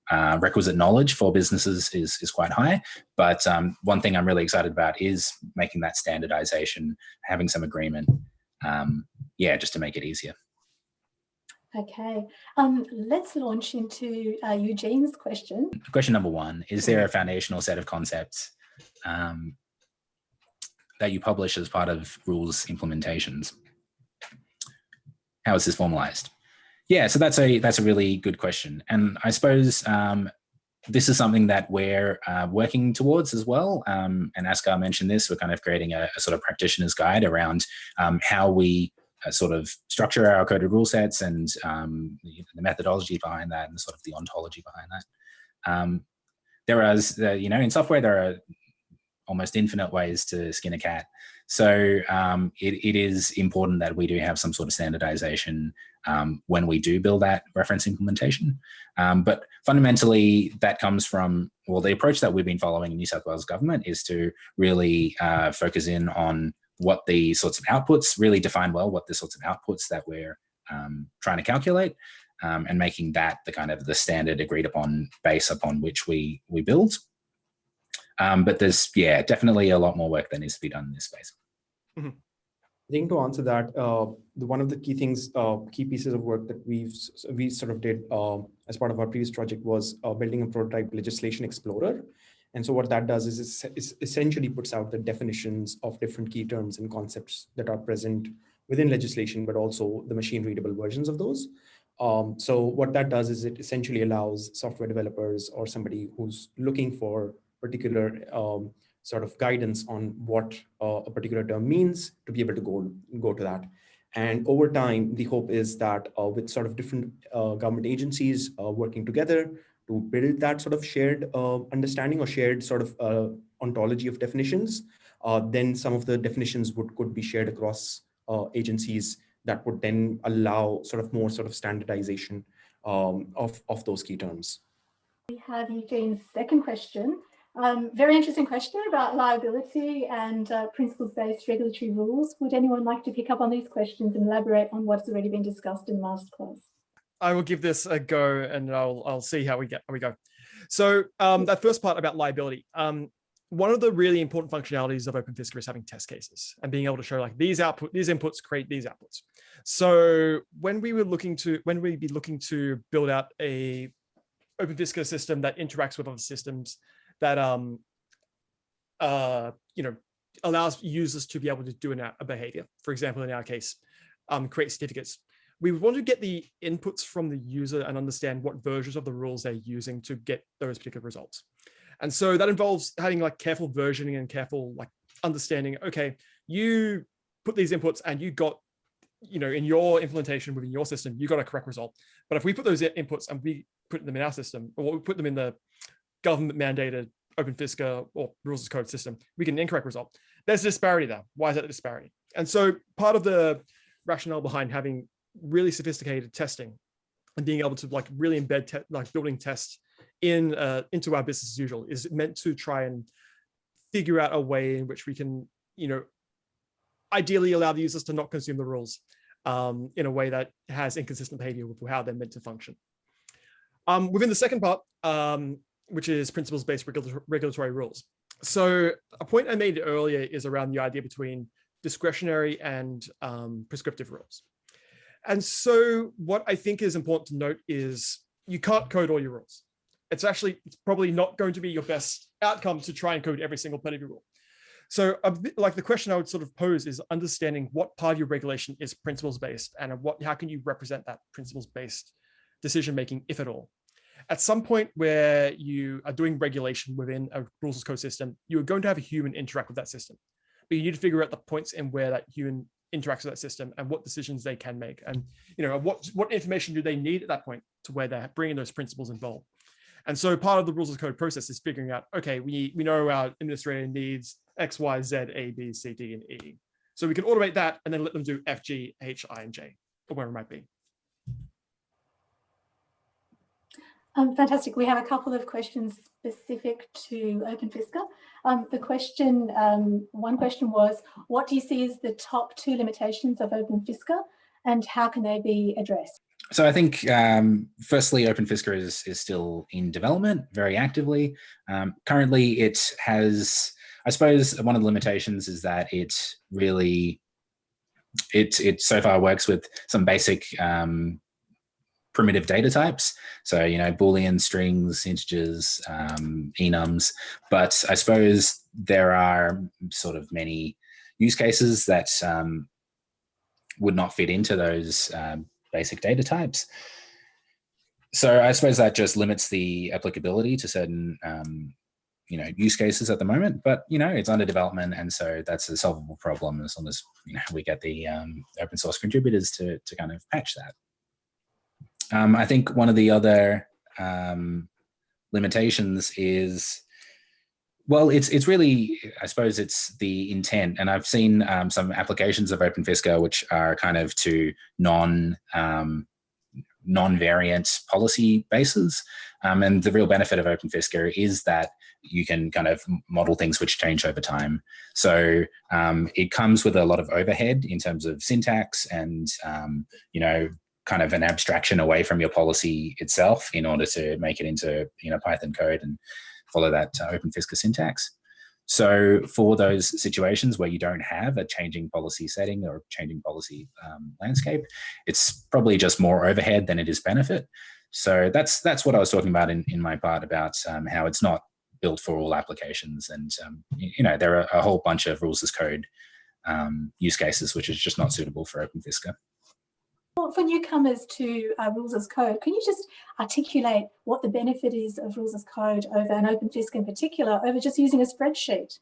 requisite knowledge for businesses is quite high. But one thing I'm really excited about is making that standardization, having some agreement, just to make it easier. Okay, let's launch into Eugene's question. Question number one, is there a foundational set of concepts that you publish as part of rules implementations? How is this formalized? Yeah, so that's a really good question. And I suppose this is something that we're working towards as well. And Asghar mentioned this, we're kind of creating a sort of practitioner's guide around how we sort of structure our coded rule sets and the methodology behind that and sort of the ontology behind that. There is, in software, there are almost infinite ways to skin a cat. So it is important that we do have some sort of standardization when we do build that reference implementation. But fundamentally, that comes from, the approach that we've been following in New South Wales government is to really focus in on what the sorts of outputs, really define well what the sorts of outputs that we're trying to calculate, and making that the kind of the standard agreed upon base upon which we build. But there's, definitely a lot more work that needs to be done in this space. Mm-hmm. I think to answer that, one of the key pieces of work that we sort of did as part of our previous project was building a prototype legislation explorer. And so what that does is it essentially puts out the definitions of different key terms and concepts that are present within legislation, but also the machine readable versions of those. So what that does is it essentially allows software developers or somebody who's looking for particular sort of guidance on what a particular term means to be able to go to that. And over time, the hope is that with sort of different government agencies working together to build that sort of shared understanding or shared sort of ontology of definitions, then some of the definitions could be shared across agencies that would then allow sort of more sort of standardization of those key terms. We have Eugene's second question. Very interesting question about liability and principles-based regulatory rules. Would anyone like to pick up on these questions and elaborate on what's already been discussed in the Masterclass? I will give this a go and I'll see how we go. So that first part about liability. One of the really important functionalities of Open Fisca is having test cases and being able to show like these inputs create these outputs. So when we'd be looking to build out a Open Fisca system that interacts with other systems that allows users to be able to do a behavior, for example, in our case, create certificates. We want to get the inputs from the user and understand what versions of the rules they're using to get those particular results. And so that involves having like careful versioning and careful like understanding, okay, you put these inputs and you got, in your implementation within your system, you got a correct result. But if we put those inputs and we put them in our system, or we put them in the government mandated Open Fisca or rules as code system, we get an incorrect result. There's a disparity there. Why is that a disparity? And so part of the rationale behind having really sophisticated testing and being able to really embed building tests into our business as usual is meant to try and figure out a way in which we can, ideally allow the users to not consume the rules in a way that has inconsistent behavior with how they're meant to function. Within the second part, which is principles-based regulatory rules. So a point I made earlier is around the idea between discretionary and prescriptive rules. And so what I think is important to note is you can't code all your rules. It's probably not going to be your best outcome to try and code every single plenary rule. So the question I would sort of pose is understanding what part of your regulation is principles-based and how can you represent that principles-based decision-making, if at all. At some point where you are doing regulation within a rules as code system, you are going to have a human interact with that system. But you need to figure out the points in where that human interacts with that system and what decisions they can make. And what information do they need at that point to where they're bringing those principles involved. And so part of the rules as code process is figuring out, okay, we know our administrator needs X, Y, Z, A, B, C, D, and E. So we can automate that and then let them do F, G, H, I, and J, or whatever it might be. Fantastic. We have a couple of questions specific to Open Fisca. One question was, what do you see as the top 2 limitations of Open Fisca and how can they be addressed? So I think, firstly, Open Fisca is still in development very actively. Currently, it has, I suppose, one of the limitations is that it so far works with some basic primitive data types. So, Boolean, strings, integers, enums. But I suppose there are sort of many use cases that would not fit into those basic data types. So I suppose that just limits the applicability to certain, use cases at the moment, but, it's under development. And so that's a solvable problem as long as, we get the open source contributors to kind of patch that. I think one of the other limitations is, well, it's really, I suppose it's the intent. And I've seen some applications of Open Fisca which are kind of to non-variant policy bases. And the real benefit of Open Fisca is that you can kind of model things which change over time. So it comes with a lot of overhead in terms of syntax and, kind of an abstraction away from your policy itself in order to make it into, Python code and follow that Open Fisca syntax. So for those situations where you don't have a changing policy setting or changing policy landscape, it's probably just more overhead than it is benefit. So that's what I was talking about in my part about how it's not built for all applications. And, there are a whole bunch of rules as code use cases, which is just not suitable for Open Fisca. For newcomers to rules as code, can you just articulate what the benefit is of rules as code over an Open Fisca in particular over just using a spreadsheet?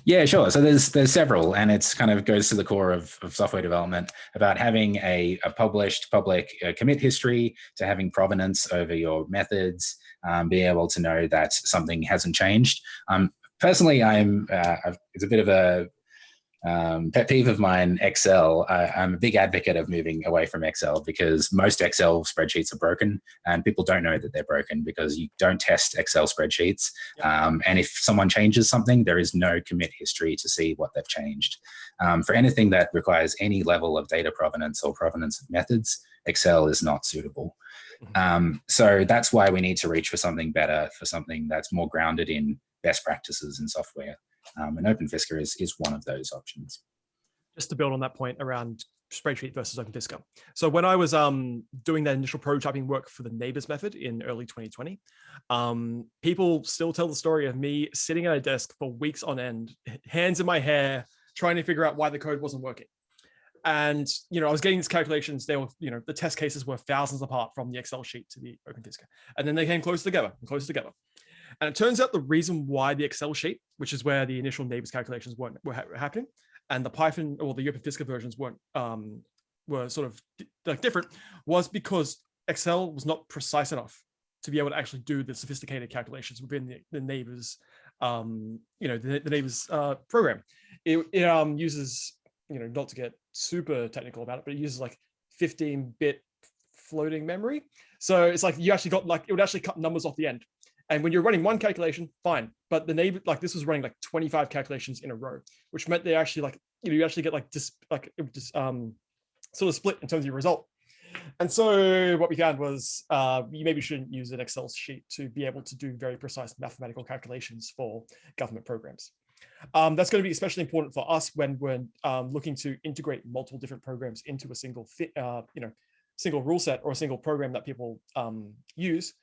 Yeah, sure. So there's several, and it's kind of goes to the core of software development about having a published public commit history, to having provenance over your methods, being able to know that something hasn't changed. Personally, it's a bit of a pet peeve of mine, Excel. I'm a big advocate of moving away from Excel because most Excel spreadsheets are broken and people don't know that they're broken because you don't test Excel spreadsheets. And if someone changes something, there is no commit history to see what they've changed. For anything that requires any level of data provenance or provenance of methods, Excel is not suitable. So that's why we need to reach for something better, for something that's more grounded in best practices in software. And Open Fisca is one of those options. Just to build on that point around spreadsheet versus Open Fisca. So when I was doing that initial prototyping work for the neighbors method in early 2020, people still tell the story of me sitting at a desk for weeks on end, hands in my hair, trying to figure out why the code wasn't working. And, I was getting these calculations. They were, the test cases were thousands apart from the Excel sheet to the Open Fisca. And then they came close together and close together. And it turns out the reason why the Excel sheet, which is where the initial neighbors calculations were happening, and the Python or the Open Fisca versions were sort of different, was because Excel was not precise enough to be able to actually do the sophisticated calculations within the neighbors, the neighbors program. It uses, not to get super technical about it, but it uses like 15-bit floating memory. So it's like you actually got it would actually cut numbers off the end. And when you're running one calculation, fine. But the neighbor, this was running 25 calculations in a row, which meant they actually you actually get sort of split in terms of your result. And so what we found was you maybe shouldn't use an Excel sheet to be able to do very precise mathematical calculations for government programs. That's going to be especially important for us when we're looking to integrate multiple different programs into a single single rule set or a single program that people use.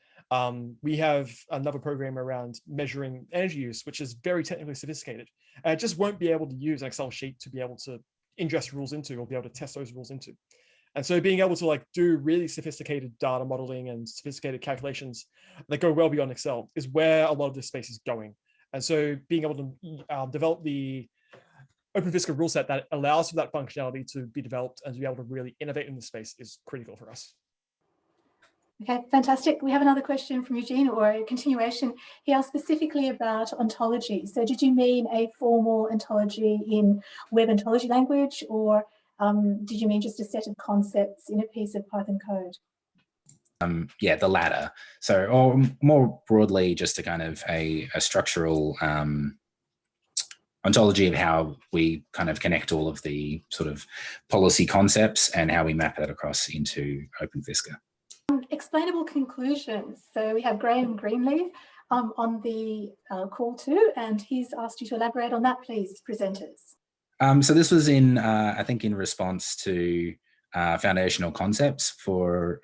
We have another program around measuring energy use, which is very technically sophisticated. And it just won't be able to use an Excel sheet to be able to ingest rules into or be able to test those rules into. And so being able to do really sophisticated data modeling and sophisticated calculations that go well beyond Excel is where a lot of this space is going. And so being able to develop the Open Fisca rule set that allows for that functionality to be developed and to be able to really innovate in the space is critical for us. Okay, fantastic. We have another question from Eugene, or a continuation. He asked specifically about ontology. So did you mean a formal ontology in web ontology language, or did you mean just a set of concepts in a piece of Python code? Yeah, the latter. So, or more broadly, just a kind of a structural ontology of how we kind of connect all of the sort of policy concepts and how we map that across into Open Fisca. Explainable conclusions. So we have Graham Greenleaf on the call too, and he's asked you to elaborate on that, please, presenters. So this was in, I think, in response to foundational concepts for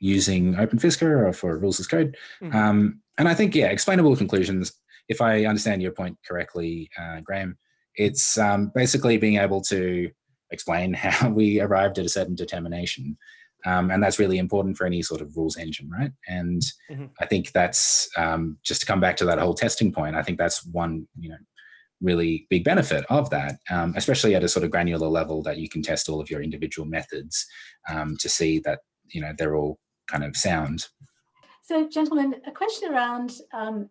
using Open Fisca or for rules as code. And I think, yeah, explainable conclusions, if I understand your point correctly, Graham, it's basically being able to explain how we arrived at a certain determination. And that's really important for any sort of rules engine, right? And I think that's, just to come back to that whole testing point, I think that's one, really big benefit of that, especially at a sort of granular level, that you can test all of your individual methods to see that, they're all kind of sound. So, gentlemen, a question around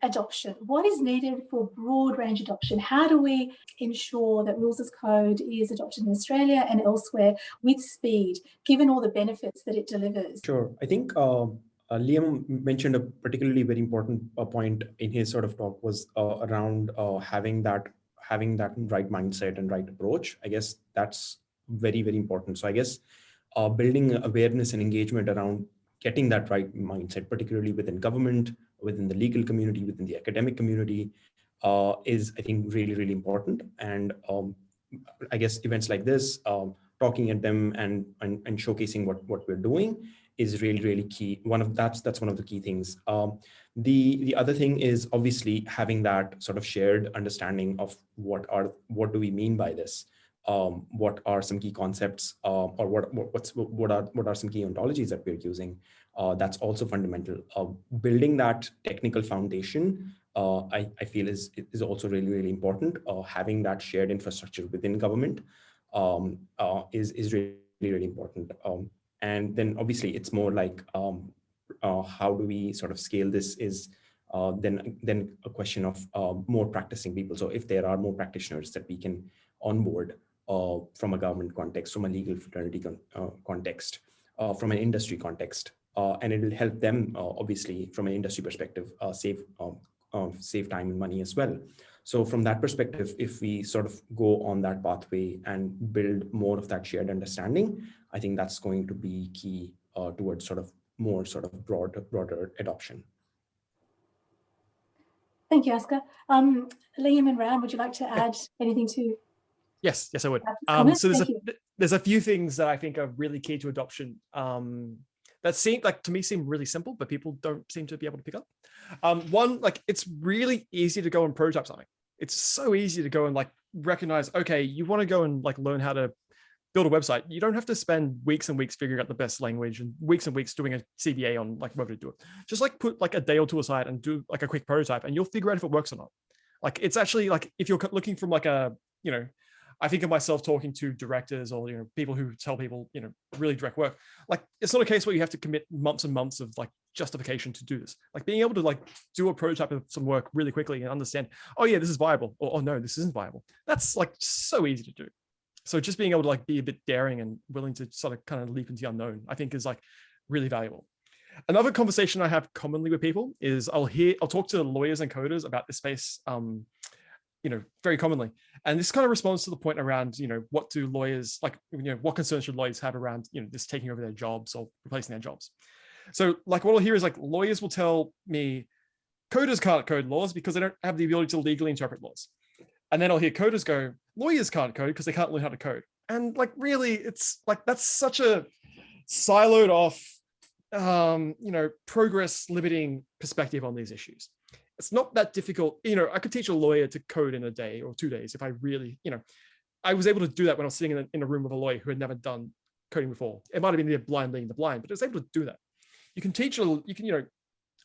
adoption. What is needed for broad range adoption? How do we ensure that rules as code is adopted in Australia and elsewhere with speed, given all the benefits that it delivers? Sure. I think Liam mentioned a particularly very important point in his sort of talk was around having that right mindset and right approach. I guess that's very, very important. So I guess building awareness and engagement around getting that right mindset, particularly within government, within the legal community, within the academic community, is, I think, really, really important. And I guess events like this, talking at them and showcasing what we're doing is really, really key. That's one of the key things. The other thing is obviously having that sort of shared understanding of what do we mean by this. What are some key concepts, or what are some key ontologies that we're using? That's also fundamental. Building that technical foundation, I feel is also really, really important. Having that shared infrastructure within government is really, really important. And then obviously it's more like how do we sort of scale this is then a question of more practicing people. So if there are more practitioners that we can onboard from a government context, from a legal fraternity context, from an industry context, and it will help them obviously from an industry perspective save time and money as well. So from that perspective, if we sort of go on that pathway and build more of that shared understanding, I think that's going to be key towards sort of more sort of broader adoption. Thank you, Asghar. Liam and Ram, would you like to add anything to? Yes, I would. So there's a few things that I think are really key to adoption that seem really simple, but people don't seem to be able to pick up. One, it's really easy to go and prototype something. It's so easy to go and recognize, okay, you want to go and learn how to build a website, you don't have to spend weeks and weeks figuring out the best language and weeks doing a CBA on like whether to do it. Just like put like a day or two aside and do like a quick prototype, and you'll figure out if it works or not. Like it's actually like if you're looking from like a, you know, I think of myself talking to directors or, you know, people who tell people, you know, really direct work. Like it's not a case where you have to commit months and months of like justification to do this. Like being able to like do a prototype of some work really quickly and understand, oh yeah, this is viable, or oh no, this isn't viable. That's like so easy to do. So just being able to like be a bit daring and willing to sort of kind of leap into the unknown, I think is like really valuable. Another conversation I have commonly with people is I'll talk to lawyers and coders about this space, you know, very commonly. And this kind of responds to the point around, you know, what do lawyers, like, you know, what concerns should lawyers have around, you know, this taking over their jobs or replacing their jobs. So like what I'll hear is like lawyers will tell me coders can't code laws because they don't have the ability to legally interpret laws. And then I'll hear coders go, lawyers can't code because they can't learn how to code. And like, really, it's like, that's such a siloed off, you know, progress limiting perspective on these issues. It's not that difficult. You know, I could teach a lawyer to code in a day or 2 days if I really, you know, I was able to do that when I was sitting in a room with a lawyer who had never done coding before. It might have been the blind leading the blind, but I was able to do that. You can teach, you can, you know,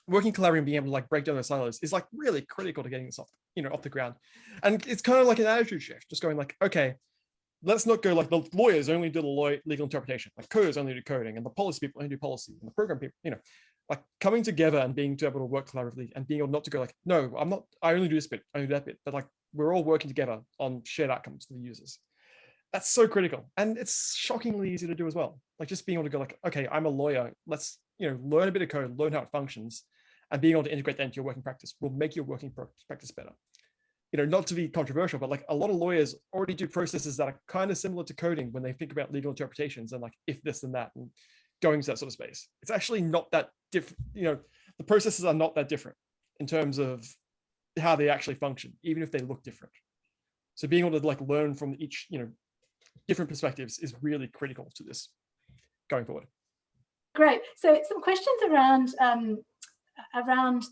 working collaborating and being able to like break down those silos is like really critical to getting this off, you know, off the ground. And it's kind of like an attitude shift, just going like, okay, let's not go like the lawyers only do the legal interpretation, like coders only do coding, and the policy people only do policy, and the program people, you know, like coming together and being able to work collaboratively and being able not to go like, no, I only do this bit, I only do that bit, but like we're all working together on shared outcomes for the users. That's so critical. And it's shockingly easy to do as well. Like just being able to go like, okay, I'm a lawyer, let's, you know, learn a bit of code, learn how it functions, and being able to integrate that into your working practice will make your working practice better. You know, not to be controversial, but like a lot of lawyers already do processes that are kind of similar to coding when they think about legal interpretations and like if this and that and going to that sort of space. It's actually not that different. You know, the processes are not that different in terms of how they actually function, even if they look different. So being able to like learn from each, you know, different perspectives is really critical to this going forward. Great. So some questions around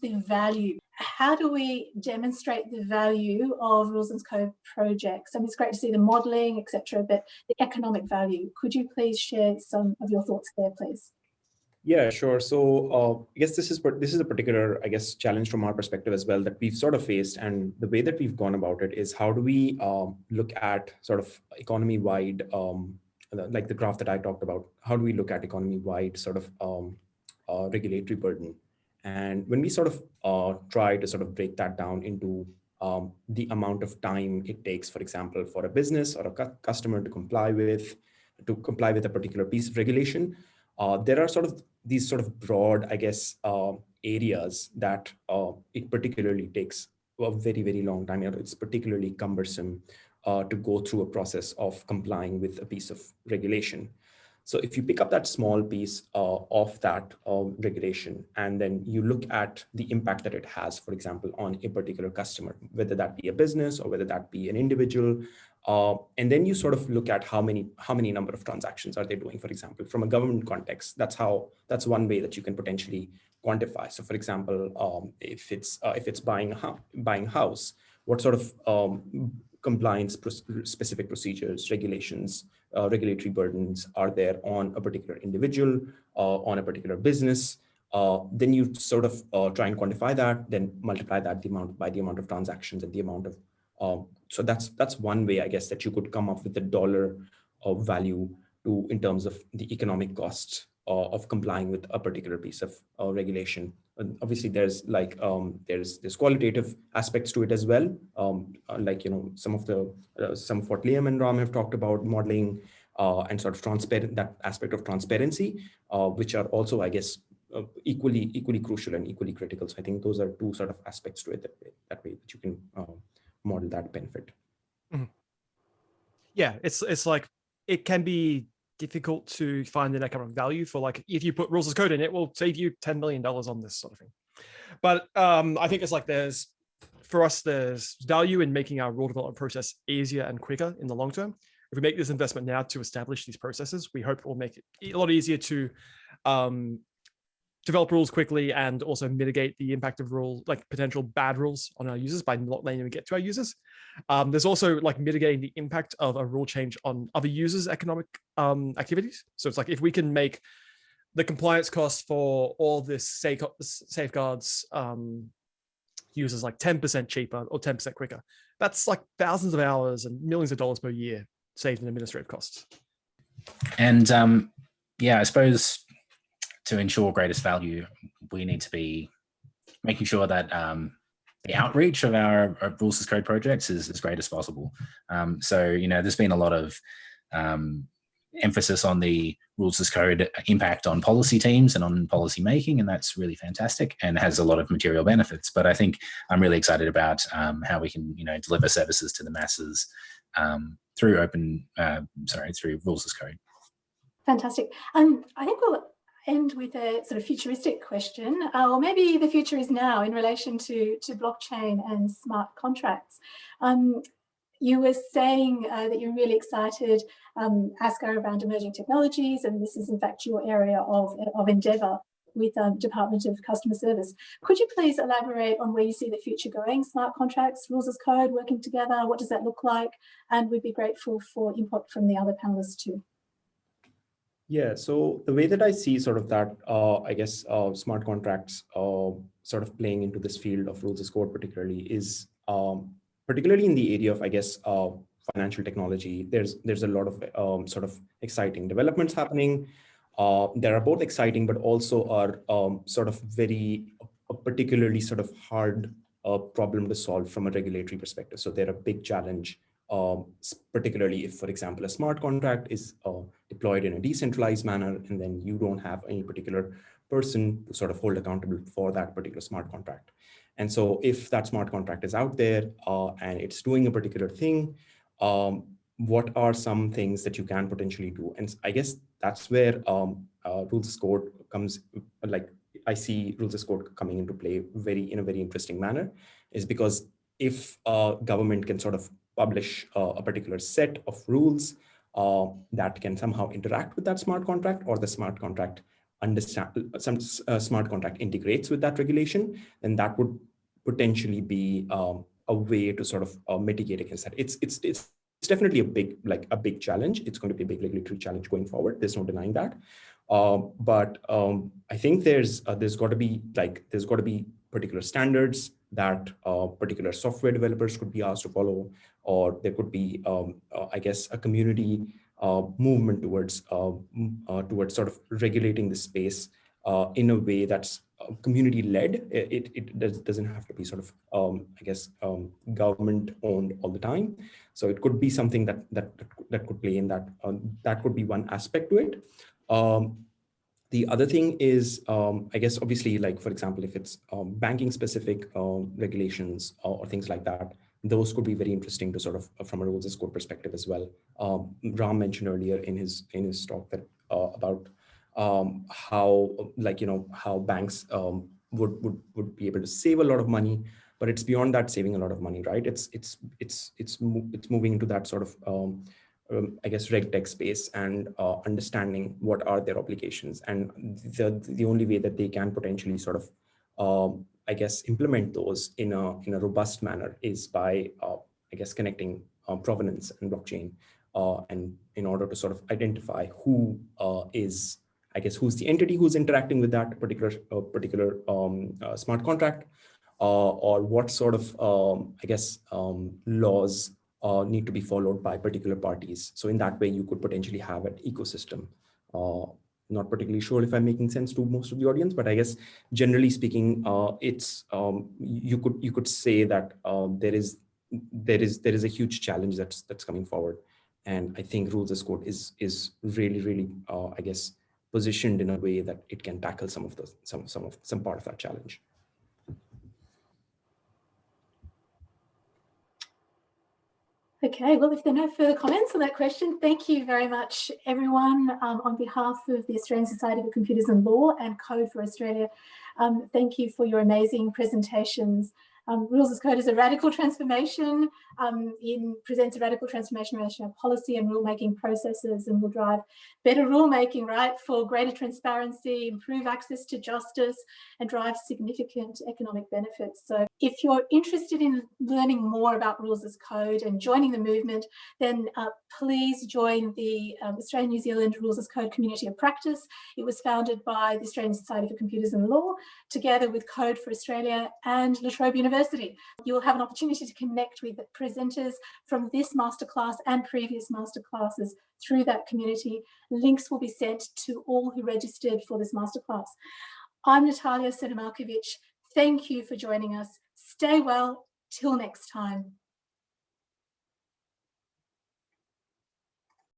the value. How do we demonstrate the value of Rules and Code projects? I mean, it's great to see the modeling, etc., but the economic value. Could you please share some of your thoughts there, please? Yeah, sure. So I guess this is a particular, I guess, challenge from our perspective as well that we've sort of faced. And the way that we've gone about it is how do we look at sort of economy-wide, like the graph that I talked about, how do we look at economy-wide sort of regulatory burden? And when we sort of try to sort of break that down into the amount of time it takes, for example, for a business or a customer to comply with a particular piece of regulation, there are sort of these sort of broad, I guess, areas that it particularly takes a very, very long time. It's particularly cumbersome to go through a process of complying with a piece of regulation. So if you pick up that small piece of that regulation, and then you look at the impact that it has, for example, on a particular customer, whether that be a business or whether that be an individual, and then you sort of look at how many number of transactions are they doing, for example, from a government context. That's one way that you can potentially quantify. So for example, if it's buying a house, what sort of compliance specific procedures, regulations, regulatory burdens are there on a particular individual, on a particular business? Then you sort of try and quantify that, then multiply that by the amount of transactions and the amount of, so that's one way, I guess, that you could come up with a dollar of value in terms of the economic cost of complying with a particular piece of regulation. And obviously, there's like there's qualitative aspects to it as well, like, you know, some of what Liam and Ram have talked about, modeling and sort of that aspect of transparency, which are also, I guess, equally crucial and equally critical. So I think those are two sort of aspects to it that way that you can model that benefit. Mm-hmm. Yeah, it's like it can be difficult to find an economic value for, like, if you put rules as code in, it will save you $10 million on this sort of thing. But I think it's like there's value in making our rule development process easier and quicker in the long term. If we make this investment now to establish these processes, we hope it will make it a lot easier to develop rules quickly and also mitigate the impact of rules, like potential bad rules on our users by not letting them get to our users. There's also like mitigating the impact of a rule change on other users' economic activities. So it's like if we can make the compliance costs for all this safeguards users like 10% cheaper or 10% quicker, that's like thousands of hours and millions of dollars per year saved in administrative costs. And yeah, I suppose to ensure greatest value, we need to be making sure that the outreach of our rules as code projects is as great as possible. So, you know, there's been a lot of emphasis on the rules as code impact on policy teams and on policy making, and that's really fantastic and has a lot of material benefits. But I think I'm really excited about how we can, you know, deliver services to the masses through through rules as code. Fantastic. I think we'll end with a sort of futuristic question, or maybe the future is now in relation to blockchain and smart contracts. You were saying that you're really excited, Asghar, around emerging technologies, and this is in fact your area of endeavour with Department of Customer Service. Could you please elaborate on where you see the future going? Smart contracts, rules as code, working together, what does that look like? And we'd be grateful for input from the other panellists too. Yeah, so the way that I see sort of that, I guess, smart contracts sort of playing into this field of rules as code particularly is particularly in the area of, I guess, financial technology. There's a lot of sort of exciting developments happening. There are both exciting, but also are sort of very particularly sort of hard problem to solve from a regulatory perspective. So they're a big challenge. Particularly if, for example, a smart contract is deployed in a decentralized manner, and then you don't have any particular person to sort of hold accountable for that particular smart contract. And so if that smart contract is out there and it's doing a particular thing, what are some things that you can potentially do? And I guess that's where rules as code comes, like I see rules as code coming into play in a very interesting manner, is because if government can sort of publish a particular set of rules that can somehow interact with that smart contract, or the smart contract smart contract integrates with that regulation, then that would potentially be a way to sort of mitigate against that. It's definitely a big challenge. It's going to be a big regulatory challenge going forward. There's no denying that. But I think there's got to be particular standards that particular software developers could be asked to follow, or there could be, I guess, a community movement towards sort of regulating the space in a way that's community-led. It doesn't have to be sort of, I guess, government-owned all the time. So it could be something that could play in that. That could be one aspect to it. The other thing is, I guess, obviously, like, for example, if it's banking specific regulations or things like that, those could be very interesting to sort of, from a rules as code perspective as well. Ram mentioned earlier in his talk that about how, like, you know, how banks would be able to save a lot of money, but it's beyond that saving a lot of money, right? It's moving into that sort of I guess reg tech space and understanding what are their obligations, and the only way that they can potentially sort of I guess implement those in a robust manner is by I guess connecting provenance and blockchain, and in order to sort of identify who is, I guess, who's the entity who's interacting with that particular smart contract, or what sort of I guess laws need to be followed by particular parties. So in that way, you could potentially have an ecosystem. Not particularly sure if I'm making sense to most of the audience, but I guess generally speaking, it's you could say that there is a huge challenge that's coming forward, and I think rules as code is really I guess positioned in a way that it can tackle some part of that challenge. Okay, well, if there are no further comments on that question, thank you very much, everyone. On behalf of the Australian Society for Computers and Law and Code for Australia, thank you for your amazing presentations Rules as Code is a radical transformation, presents a radical transformation of policy and rulemaking processes, and will drive better rulemaking, right, for greater transparency, improve access to justice, and drive significant economic benefits. So if you're interested in learning more about Rules as Code and joining the movement, then please join the Australian-New Zealand Rules as Code Community of Practice. It was founded by the Australian Society for Computers and Law, together with Code for Australia and La Trobe University. You will have an opportunity to connect with the presenters from this masterclass and previous masterclasses through that community. Links will be sent to all who registered for this masterclass. I'm Natalia Crnomarkovic. Thank you for joining us. Stay well. Till next time.